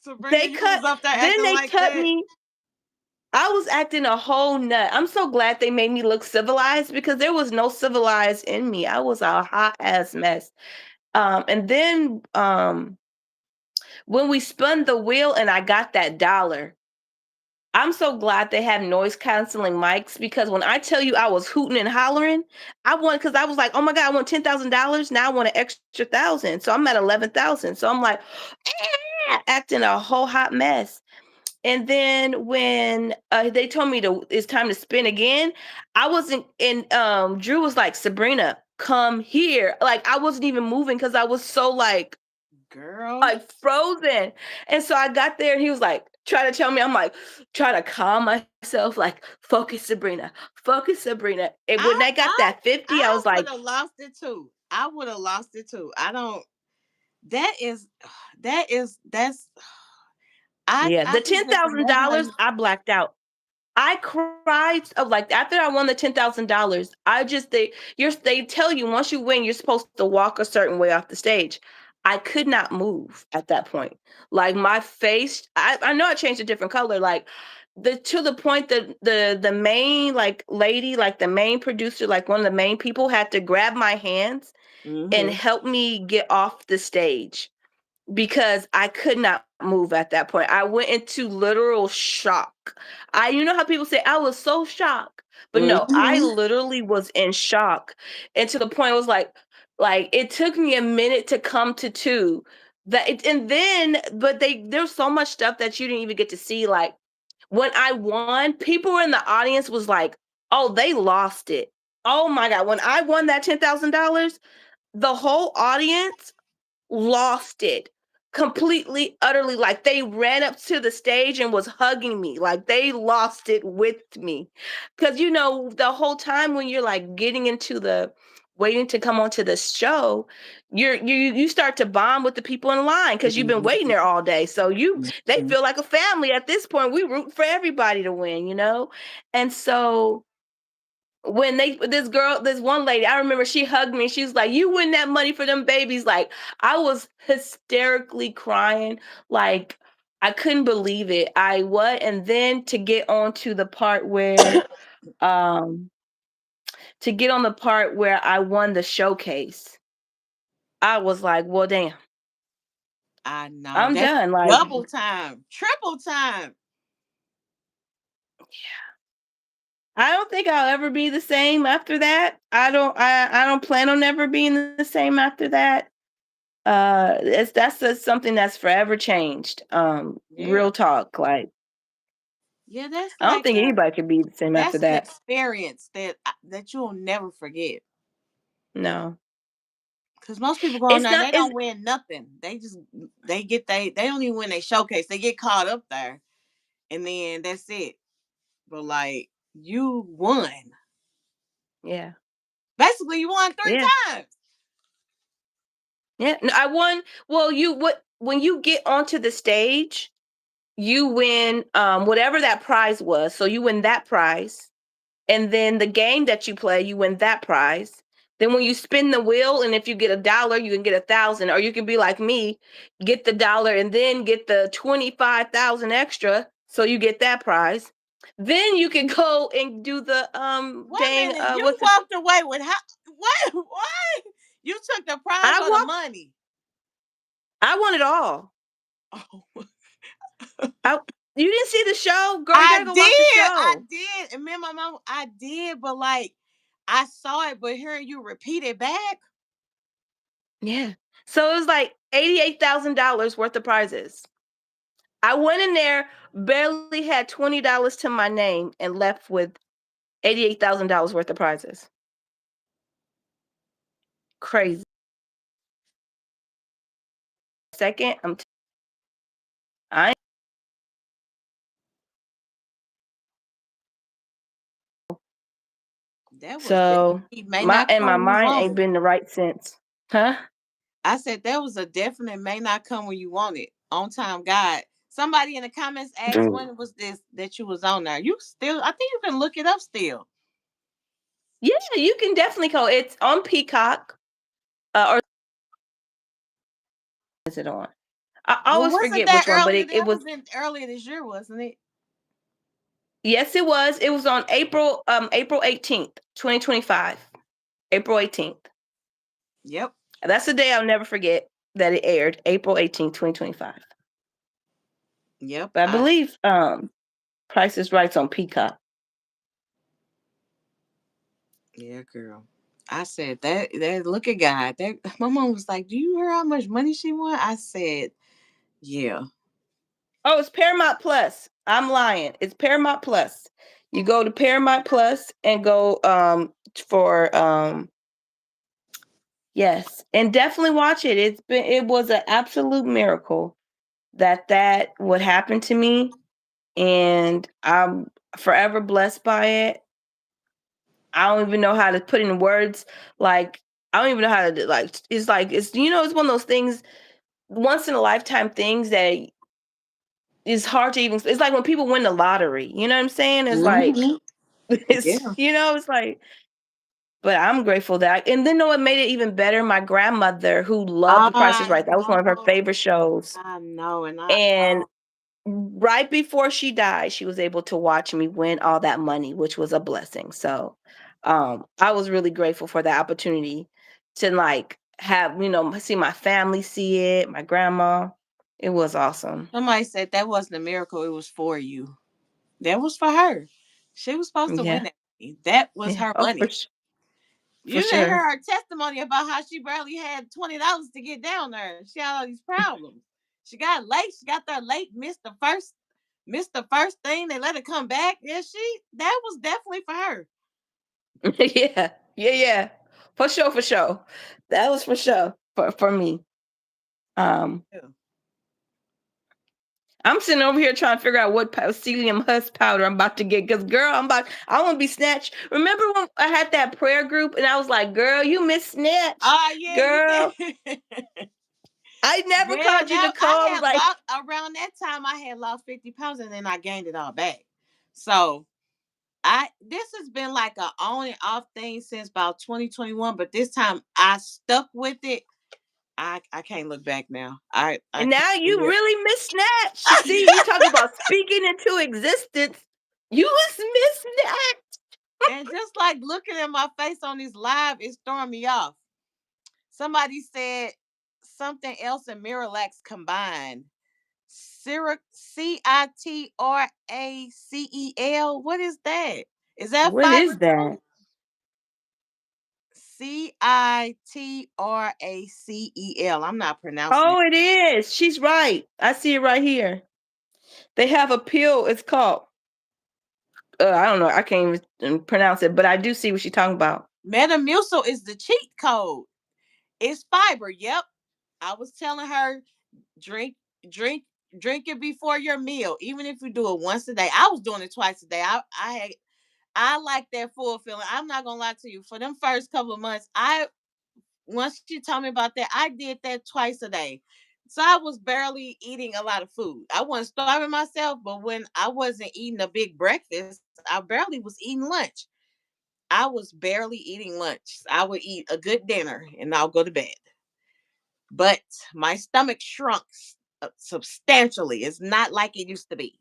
Sabrina, They you was cut, up there then acting they like cut that. me. I was acting a whole nut. I'm so glad they made me look civilized because there was no civilized in me. I was a hot ass mess. And then when we spun the wheel and I got that dollar, I'm so glad they have noise canceling mics because when I tell you I was hooting and hollering, I won because I was like, oh my God, I want $10,000. Now I want an extra thousand. So I'm at 11,000. So I'm like, acting a whole hot mess. And then when they told me it's time to spin again, I wasn't in. Drew was like, Sabrina, come here. Like I wasn't even moving because I was so Girl. like frozen. And so I got there and he was like, trying to tell me, I'm like, trying to calm myself, like, focus, Sabrina, focus, Sabrina. And when I they got I that 50, I I was would like, have lost it too. I would have lost it too. I don't that is that's yeah, I the just would never have. $10,000, I blacked out. I cried of like after I won the $10,000. I just they tell you once you win, you're supposed to walk a certain way off the stage. I could not move at that point. Like my face, I know I changed a different color. Like the to the point that the main like lady, like the main producer, like one of the main people had to grab my hands and Mm-hmm. help me get off the stage because I could not move at that point. I went into literal shock. You know how people say I was so shocked, but no, I Mm-hmm. literally was in shock, and to the point it was like it took me a minute to come to two. And then, but there's so much stuff that you didn't even get to see. Like when I won, people in the audience was like, "Oh, they lost it." Oh my god! When I won that $10,000, the whole audience lost it completely, utterly. Like they ran up to the stage and was hugging me. Like they lost it with me. Because, the whole time when you're like getting into the waiting to come onto the show, you start to bond with the people in line because you've been waiting there all day. So they Mm-hmm. feel like a family at this point. We root for everybody to win. And so when this one lady, I remember she hugged me. She was like, "You win that money for them babies." Like I was hysterically crying. Like I couldn't believe it. And then um to get on the part where I won the showcase, I was like, well, damn, I know. I'm That's done. Like double time, triple time. I don't think I'll ever be the same after that. I don't plan on ever being the same after that. Something that's forever changed. Yeah. Real talk. Like Yeah, that's I don't like think anybody could be the same after that's an that. experience that you'll never forget. No. Cause most people go in It's there, not they it's don't win nothing. They don't even win their showcase. They get caught up there, and then that's it. But like you won, yeah. basically you won three Yeah. times. Yeah, no, I won. Well, you what when you get onto the stage, you win whatever that prize was. So you win that prize, and then the game that you play, you win that prize. Then when you spin the wheel, and if you get $1, you can get 1,000, or you can be like me, get the dollar and then get the 25,000 extra, so you get that prize. Then you can go and do the Wait a dang minute, you what's it? walked away with how? What? What? You took the prize I or the walked. money? I want it all. Oh, I, you didn't see the show, girl. You I gotta go watch the did, I show. did, and me and my mom, I did, but like, I saw it, but hearing you repeat it back, Yeah. So it was like $88,000 worth of prizes. I went in there, barely had $20 to my name, and left with $88,000 worth of prizes. Crazy. Second, I that was so definitely may my not and my come when you mind want ain't it. been the right since. Huh? I said that was a definite may not come when you want it. On time, God. Somebody in the comments asked when was this that you was on there. You still, I think you can look it up still. Yeah, you can definitely go. It's on Peacock. Or is it on? I Well, always wasn't forget that which one, but earlier? it That was was in earlier this year, wasn't it? yes, it was. It was on April 18th, 2025. April 18th. Yep. That's the day I'll never forget that it aired, April 18th, 2025. Yep. But I believe Price is Right's on Peacock. Yeah, girl. I said that look at God. That my mom was like, "Do you hear how much money she won?" I said, "Yeah." Oh, it's Paramount Plus. I'm lying. It's Paramount Plus. You go to Paramount Plus and go for yes, and definitely watch it. It was an absolute miracle that would happen to me, and I'm forever blessed by it. I don't even know how to put in words. Like I don't even know how to like it's it's one of those things, once in a lifetime things that is hard to even. It's like when people win the lottery. You know what I'm saying? It's like Hmm. it's Yeah. it's like. But I'm grateful that, and then no, it made it even better. My grandmother, who loved The Price is I Right, that was one of her know. favorite shows, I know, and I and right before she died, she was able to watch me win all that money, which was a blessing. So, I was really grateful for that opportunity to like have, see my family see it, my grandma. It was awesome. somebody said that wasn't a miracle. It was for you. That was for her. She was supposed to win Yeah. that money. That was Yeah. her Oh, money. for You didn't sure. hear her testimony about how she barely had $20 to get down there. She had all these problems. She got late. She got there late. Missed the first thing. They let her come back. Yeah, that was definitely for her. Yeah. Yeah, yeah. For sure, for sure. That was for sure for me. Um, Yeah. I'm sitting over here trying to figure out what psyllium husk powder I'm about to get. Cause girl, I want to be snatched. Remember when I had that prayer group and I was like, girl, you miss snatched. Oh yeah, you Girl, did. I never Yeah, called you that Nicole. I I was had like, lost around that time. I had lost 50 pounds and then I gained it all back. So I this has been like a on and off thing since about 2021, but this time I stuck with it. I can't look back now. I and can't now do you it. really miss snatched. See, you talk about speaking into existence. You was miss snatched. And just like looking at my face on this live, it's throwing me off. Somebody said something else in Miralax combined. Citracel. What is that? Is that What fiber is that? too? Citracel. I'm not pronouncing it. Oh, it is. She's right. I see it right here. They have a pill. It's called I don't know. I can't even pronounce it, but I do see what she's talking about. Metamucil is the cheat code. It's fiber. Yep. I was telling her drink, drink, drink it before your meal, even if you do it once a day. I was doing it twice a day. I like that full feeling. I'm not gonna lie to you. For them first couple of months, I once you told me about that, I did that twice a day. So I was barely eating a lot of food. I wasn't starving myself, but when I wasn't eating a big breakfast, I barely was eating lunch. I was barely eating lunch. I would eat a good dinner and I'll go to bed. But my stomach shrunk substantially. It's not like it used to be.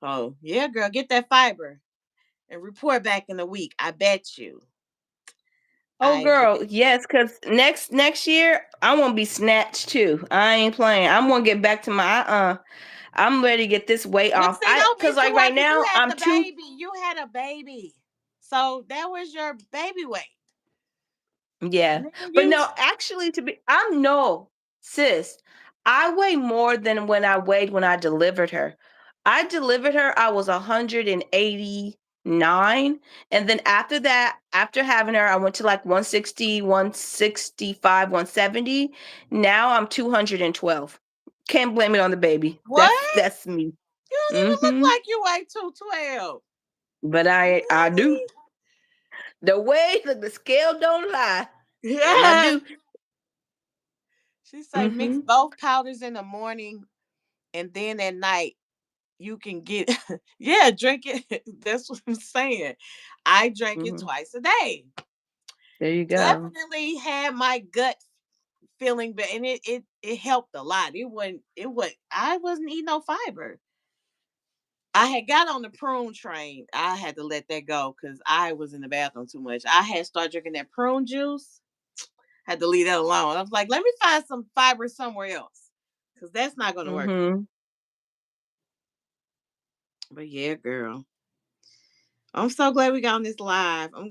Oh, yeah, girl, get that fiber and report back in a week. I bet you. Oh, I girl, bet. yes, cause next year I want to be snatched too. I ain't playing. I'm gonna get back to my I'm ready to get this weight But off. see, don't be Cause too like hard right because you now had I'm the too. baby. You had a baby. So that was your baby weight. Yeah. And then But you, no, actually I'm no, sis. I weigh more than when I weighed when I delivered her. I delivered her, I was 189. And then after that, after having her, I went to like 160, 165, 170. Now I'm 212. Can't blame it on the baby. what? That's me. You don't even look Mm-hmm. like you weigh 212. But I do. Really? The way the scale don't lie. And I Yeah. do. She say mix Mm-hmm. both powders in the morning and then at night you can get yeah, drink it. That's what I'm saying. I drank it Mm-hmm. twice a day. There you go. Definitely had my gut feeling but and it helped a lot. It wasn't I wasn't eating no fiber. I had got on the prune train. I had to let that go because I was in the bathroom too much. I had started drinking that prune juice. Had to leave that alone. I was like, let me find some fiber somewhere else. Cause that's not gonna work. Mm-hmm. But yeah, girl. I'm so glad we got on this live. I'm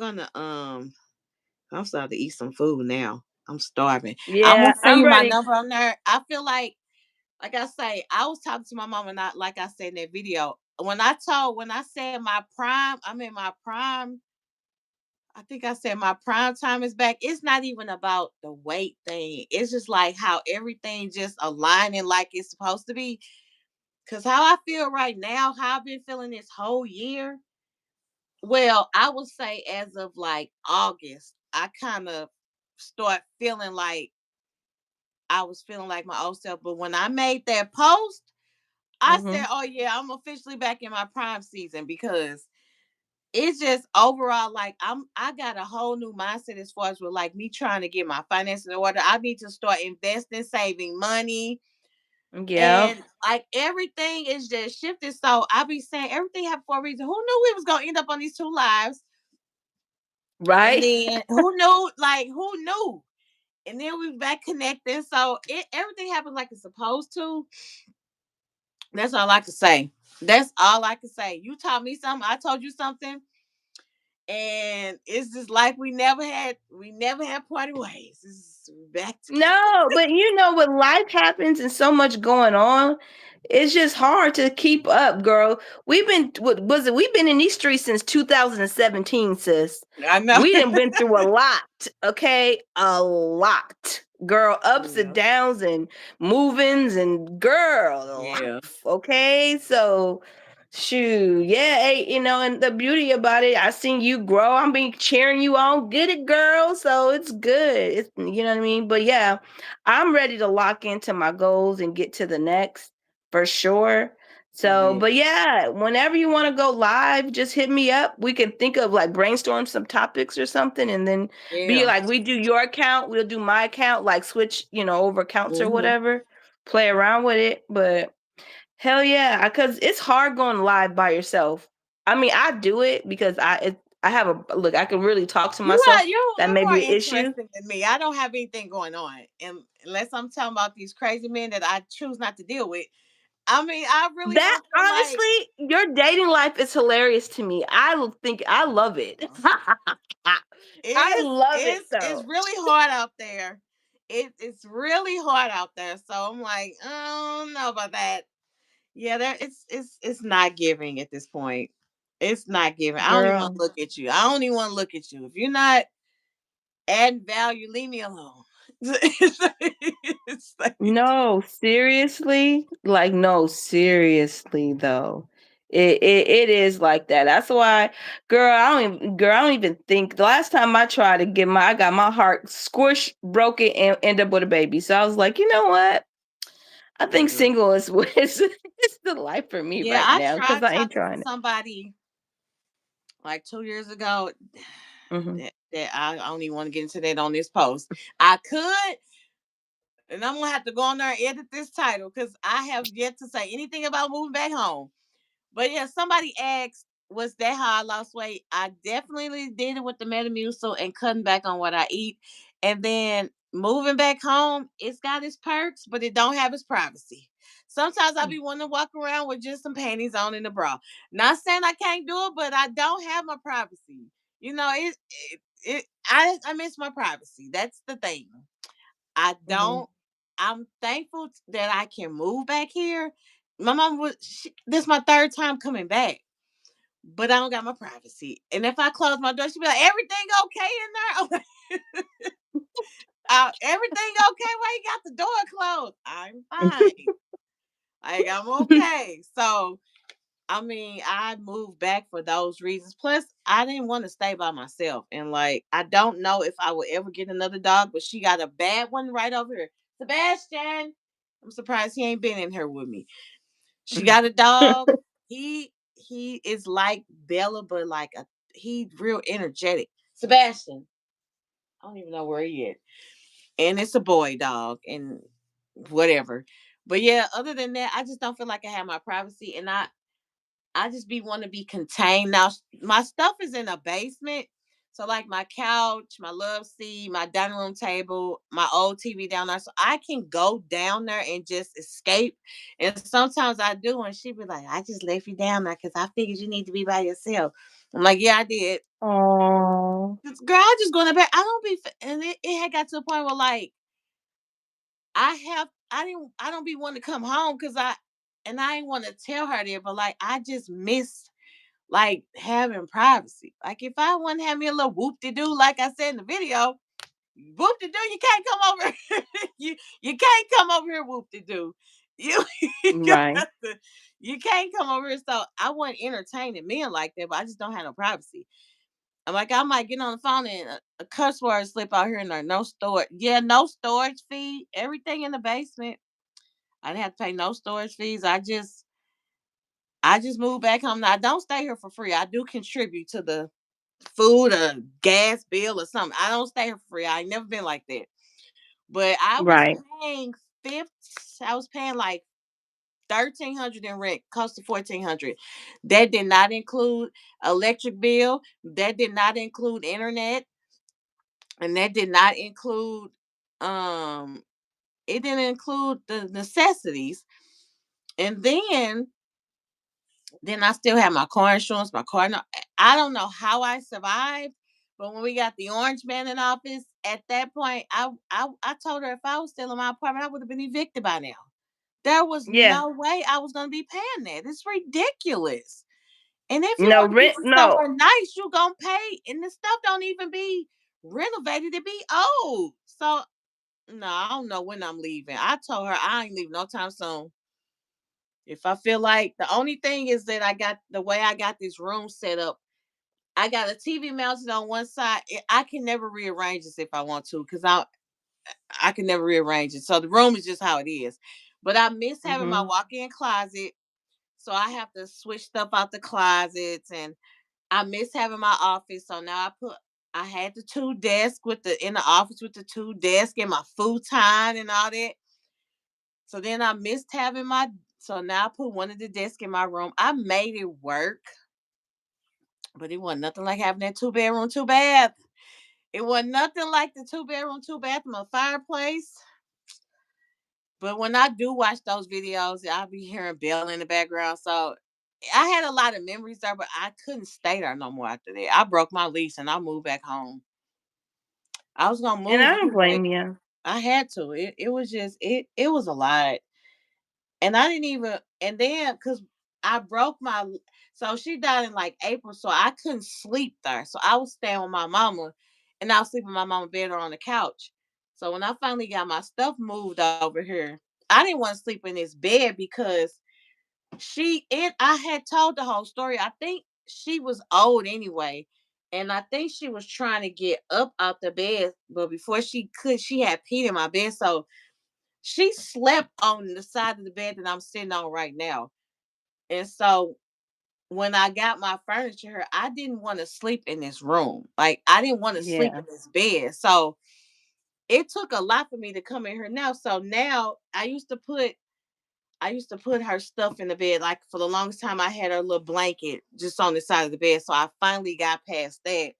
starting to eat some food now. I'm starving. I'm Yeah, gonna send I'm you my ready. number on there. I feel like I say, I was talking to my mom and not like I said in that video. When I said my prime, I'm in my prime. I think I said my prime time is back. It's not even about the weight thing. It's just like how everything just aligning like it's supposed to be. Cause how I feel right now, how I've been feeling this whole year. Well, I would say as of like August, I kind of start feeling like I was feeling like my old self. But when I made that post, I said, Mm-hmm. "Oh yeah, I'm officially back in my prime season because it's just overall like I got a whole new mindset as far as with like me trying to get my finances in order. I need to start investing, saving money, Yep. and like everything is just shifted. So I be saying everything happened for a reason. Who knew we was gonna end up on these two lives? And Right? then who knew? Like who knew? And then we back connecting. So everything happened like it's supposed to. That's all I can say. That's all I can say. You taught me something. I told you something. And it's just like we never had party ways. It's back together. No, but you know what life happens and so much going on, it's just hard to keep up, girl. We've been what was it? We've been in these streets since 2017, sis. I know. We done been through a lot, okay? A lot. Girl, ups and Yeah. downs and movings and girl, Yeah. life, okay? So shoot, yeah, hey, and the beauty about it, I seen you grow. I'm being cheering you on. Get it, girl. So it's good. It's what I mean. But yeah, I'm ready to lock into my goals and get to the next for sure. So, Yeah. but yeah, whenever you want to go live, just hit me up. We can think of like brainstorm some topics or something, and then be Yeah. like, we do your account, we'll do my account, like switch, over accounts or Hmm. whatever. Play around with it, but hell yeah, because it's hard going live by yourself. I mean, I do it because I have a look. I can really talk to You myself. are you That you're may more be an issue. interesting than me. I don't have anything going on. And unless I'm talking about these crazy men that I choose not to deal with. I mean, I really That don't feel like honestly, your dating life is hilarious to me. Think I love it. I love it it's though. really hard out there. It's really hard out there. So I'm like, I don't know about that. Yeah, there it's not giving at this point. It's not giving. I don't even want Girl. to look at you. I don't even want to look at you. If you're not adding value, leave me alone. It's like, No, seriously? Like, no, seriously though. It is like that. That's why, girl, I don't even think the last time I tried to get I got my heart squished, broken, and end up with a baby. So I was like, you know what? I think Girl. single is is the life for me Yeah, right I now because tried I ain't talking to trying it. somebody like 2 years ago. Hmm. That I don't even want to get into that on this post. I could, and I'm gonna have to go on there and edit this title because I have yet to say anything about moving back home. But yeah, somebody asked, was that how I lost weight? I definitely did it with the Metamucil and cutting back on what I eat. And then moving back home, it's got its perks, but it don't have its privacy. Sometimes I be wanting to walk around with just some panties on in the bra. Not saying I can't do it, but I don't have my privacy. You know, I miss my privacy. That's the thing. I Hmm. don't. I'm thankful that I can move back here. My mom was. This is my third time coming back, but I don't got my privacy. And if I close my door, she be like, "Everything okay in there? I'm like, everything okay? Why you got the door closed? I'm fine. Like I'm okay." So I mean, I moved back for those reasons. Plus, I didn't want to stay by myself. And like, I don't know if I will ever get another dog, but she got a bad one right over here. Sebastian. I'm surprised he ain't been in here with me. She got a dog. He is like Bella, but like he real energetic. Sebastian. I don't even know where he is. And it's a boy dog and whatever. But yeah, other than that, I just don't feel like I have my privacy. And I just be want to be contained. Now my stuff is in a basement. So like my couch, my love seat, my dining room table, my old TV down there. So I can go down there and just escape. And sometimes I do, and she be like, I just left you down there because I figured you need to be by yourself. I'm like, yeah, I did. Oh. Girl, I just going to bed. I don't be and it had got to a point where like I don't be wanting to come home because I ain't want to tell her that, but like I just miss like having privacy. Like if I want to have me a little whoop de doo, like I said in the video, whoop de doo, you can't come over. You can't come over here, whoop de doo. You you Right. got to, you can't come over here. So I wasn't entertaining men like that, but I just don't have no privacy. I'm like, I might get on the phone and a cuss word slip out here and there. No storage. Yeah, no storage fee. Everything in the basement. I didn't have to pay no storage fees. I just moved back home. Now I don't stay here for free. I do contribute to the food or gas bill or something. I don't stay here for free. I ain't never been like that. But I was Right. paying fifth. I was paying like 1,300 in rent, close to 1,400. That did not include electric bill. That did not include internet, and that did not include um. It didn't include the necessities. And then I still have my car insurance, my car. I don't know how I survived, but when we got the orange man in office, at that point, I told her if I was still in my apartment, I would have been evicted by now. There was Yeah. no way I was going to be paying that. It's ridiculous. And if you No want to rent. live No. somewhere nice, you gonna pay, and the stuff don't even be renovated. It be old. So no, I don't know when I'm leaving. I told her I ain't leaving no time soon. If I feel like the only thing is that I got the way I got this room set up, I got a TV mounted on one side. I can never rearrange this if I want to, because I can never rearrange it. So the room is just how it is. But I miss having my Hmm. walk-in closet. So I have to switch stuff out the closets, and I miss having my office. So now I had the two desks with the in the office with the two desks and my futon and all that. So then I missed having my so now I put one of the desks in my room. I made it work, but it wasn't nothing like having that two bedroom, two bath. It wasn't nothing like the two bedroom, two bathroom, a fireplace. But when I do watch those videos, I'll be hearing Bell in the background. So I had a lot of memories there, but I couldn't stay there no more after that. I broke my lease and I moved back home. I was gonna And move I don't anyway. blame you. I had to. It was just it was a lot. And I didn't even and then because I broke my so she died in like April, so I couldn't sleep there. So I was staying with my mama and I was sleeping in my mama's bed or on the couch. So when I finally got my stuff moved over here, I didn't want to sleep in this bed because I had told the whole story. I think she was old anyway. And I think she was trying to get up out the bed, but before she could, she had peed in my bed. So she slept on the side of the bed that I'm sitting on right now. And so when I got my furniture here, I didn't want to sleep in this room. Like I didn't want to sleep Yeah. in this bed. So it took a lot for me to come in here now. So now I used to put her stuff in the bed. Like for the longest time, I had her little blanket just on the side of the bed. So I finally got past that.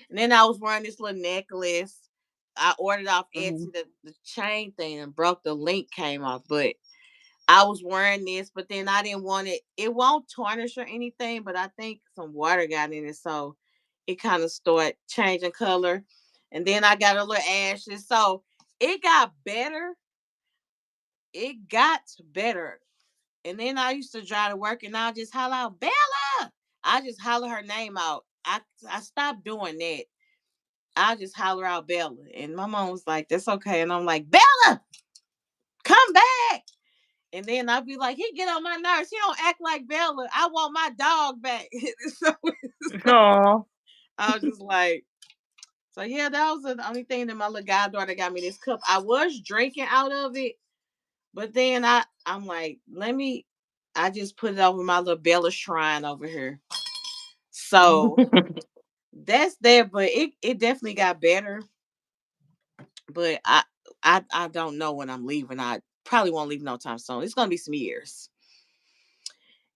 And then I was wearing this little necklace. I ordered off Mhm. Etsy. The chain thing and broke. The link came off, but I was wearing this. But then I didn't want it. It won't tarnish or anything, but I think some water got in it, so it kind of started changing color. And then I got a little ashes, so it got better. It got better. And then I used to drive to work and I'll just holler out, Bella. I just holler her name out. I stopped doing that. I just holler out Bella. And my mom was like, that's okay. And I'm like, Bella, come back. And then I'll be like, he get on my nerves. He don't act like Bella. I want my dog back. So Aw. I was just like, so yeah, that was the only thing that my little goddaughter got me this cup. I was drinking out of it, but then I'm like, let me. I just put it over my little Bella shrine over here. So that's there, but it definitely got better. But I don't know when I'm leaving. I probably won't leave no time soon. It's gonna be some years.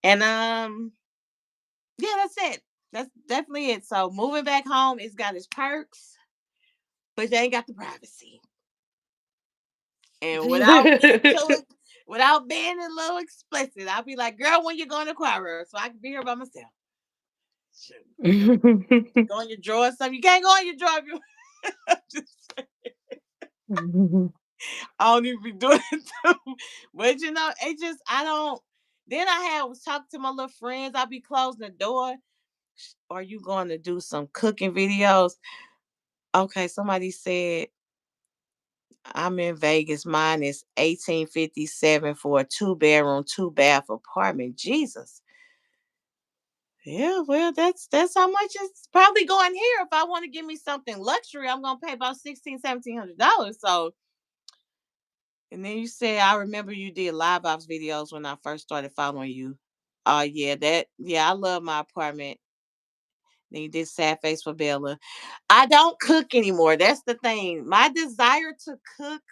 And yeah, that's it. That's definitely it. So moving back home, it's got its perks, but they ain't got the privacy. And without being a little explicit, I'll be like, girl, when you going to choir, so I can be here by myself. Shoot. Go in your drawer or something. You can't go in your drawer if you just, I don't even be doing it too. But it just I don't. Then I was talking to my little friends. I'll be closing the door. Are you going to do some cooking videos? Okay, somebody said I'm in Vegas. Mine is 1857 for a 2 bedroom, 2 bath apartment. Jesus. Yeah, well, that's how much it's probably going here. If I want to give me something luxury, I'm gonna pay about 1,600, 1,700. So, and then you said I remember you did live ops videos when I first started following you. Oh yeah, I love my apartment. Then you did sad face for Bella. I don't cook anymore. That's the thing. My desire to cook,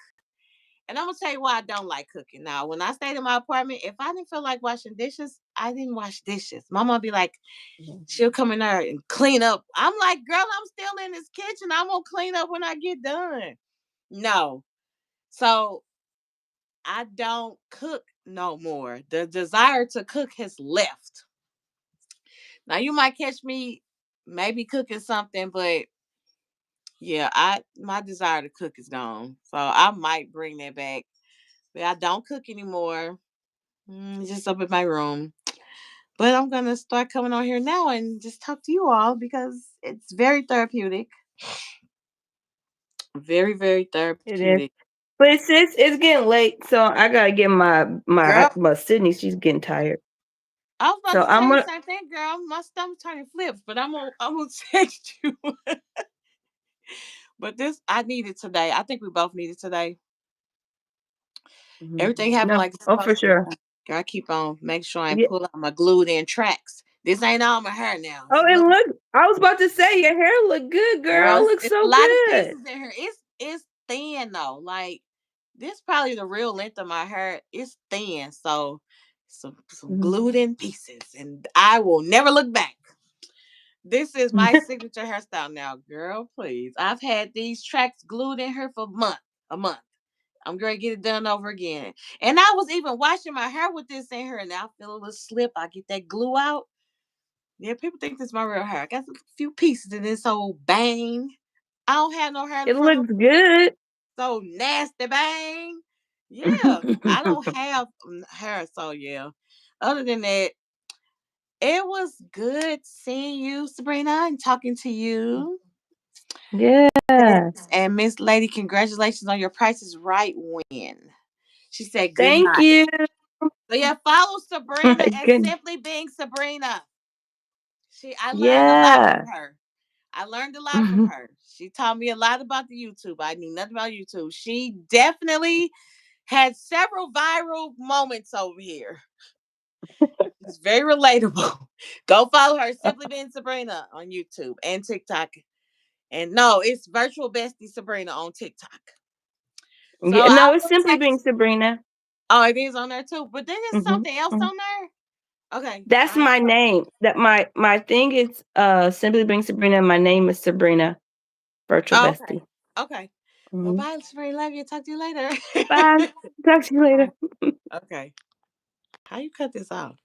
and I'm gonna tell you why I don't like cooking. Now, when I stayed in my apartment, if I didn't feel like washing dishes, I didn't wash dishes. Mama be like, she'll come in there and clean up. I'm like, girl, I'm still in this kitchen. I'm gonna clean up when I get done. No. So I don't cook no more. The desire to cook has left. Now you might catch me maybe cooking something, but yeah, I my desire to cook is gone. So I might bring that back. But I don't cook anymore. Just up in my room. But I'm gonna start coming on here now and just talk to you all because it's very therapeutic. Very, very It is. therapeutic. But it's getting late, so I gotta get Girl, my Sydney. She's getting tired, I was about so to I'm say the gonna. same thing, girl. My stomach turning flips, but I'm gonna text you. But this I needed today. I think we both needed today. Mhm. Everything happened No, like it's oh for supposed to. sure. Girl, I keep on making sure I ain't Yeah. pull out my glued in tracks. This ain't all my hair now. Oh, So and look, look, I was about to say your hair look good, girl. It girl, looks it's a so lot of good. pieces in here. It's thin though. Like this probably the real length of my hair. It's thin, so some Mhm. glued in pieces, and I will never look back. This is my signature hairstyle now, girl. Please, I've had these tracks glued in here for a month. I'm gonna get it done over again. And I was even washing my hair with this in here, and I feel a little slip. I get that glue out. Yeah, people think this is my real hair. I got a few pieces in this old bang. I don't have no hair in the It front of looks good. so nasty bang. Yeah, I don't have hair, so yeah. Other than that, it was good seeing you, Sabrina, and talking to you. Yeah. Yes, and Miss Lady, congratulations on your Price is Right win. She said good Thank night. you. So yeah, follow Sabrina My and goodness. Simply Being Sabrina. I learned a lot from Yeah. her. I learned a lot from her. She taught me a lot about the YouTube. I knew nothing about YouTube. She definitely had several viral moments over here. It's very relatable. Go follow her, Simply Being Sabrina on YouTube and TikTok. And no, it's Virtual Bestie Sabrina on TikTok. So Yeah, no, I it's will Simply Being text. Sabrina. Oh, it is on there too. But then there's Mhm, something else mhm. on there. Okay, That's I my will. name. That my thing is, Simply Being Sabrina, my name is Sabrina, virtual Oh, okay. bestie. Okay. Well, Mhm. bye, Sabrina. Love you. Talk to you later. Bye. Talk to you Bye. later. Okay. How you cut this off?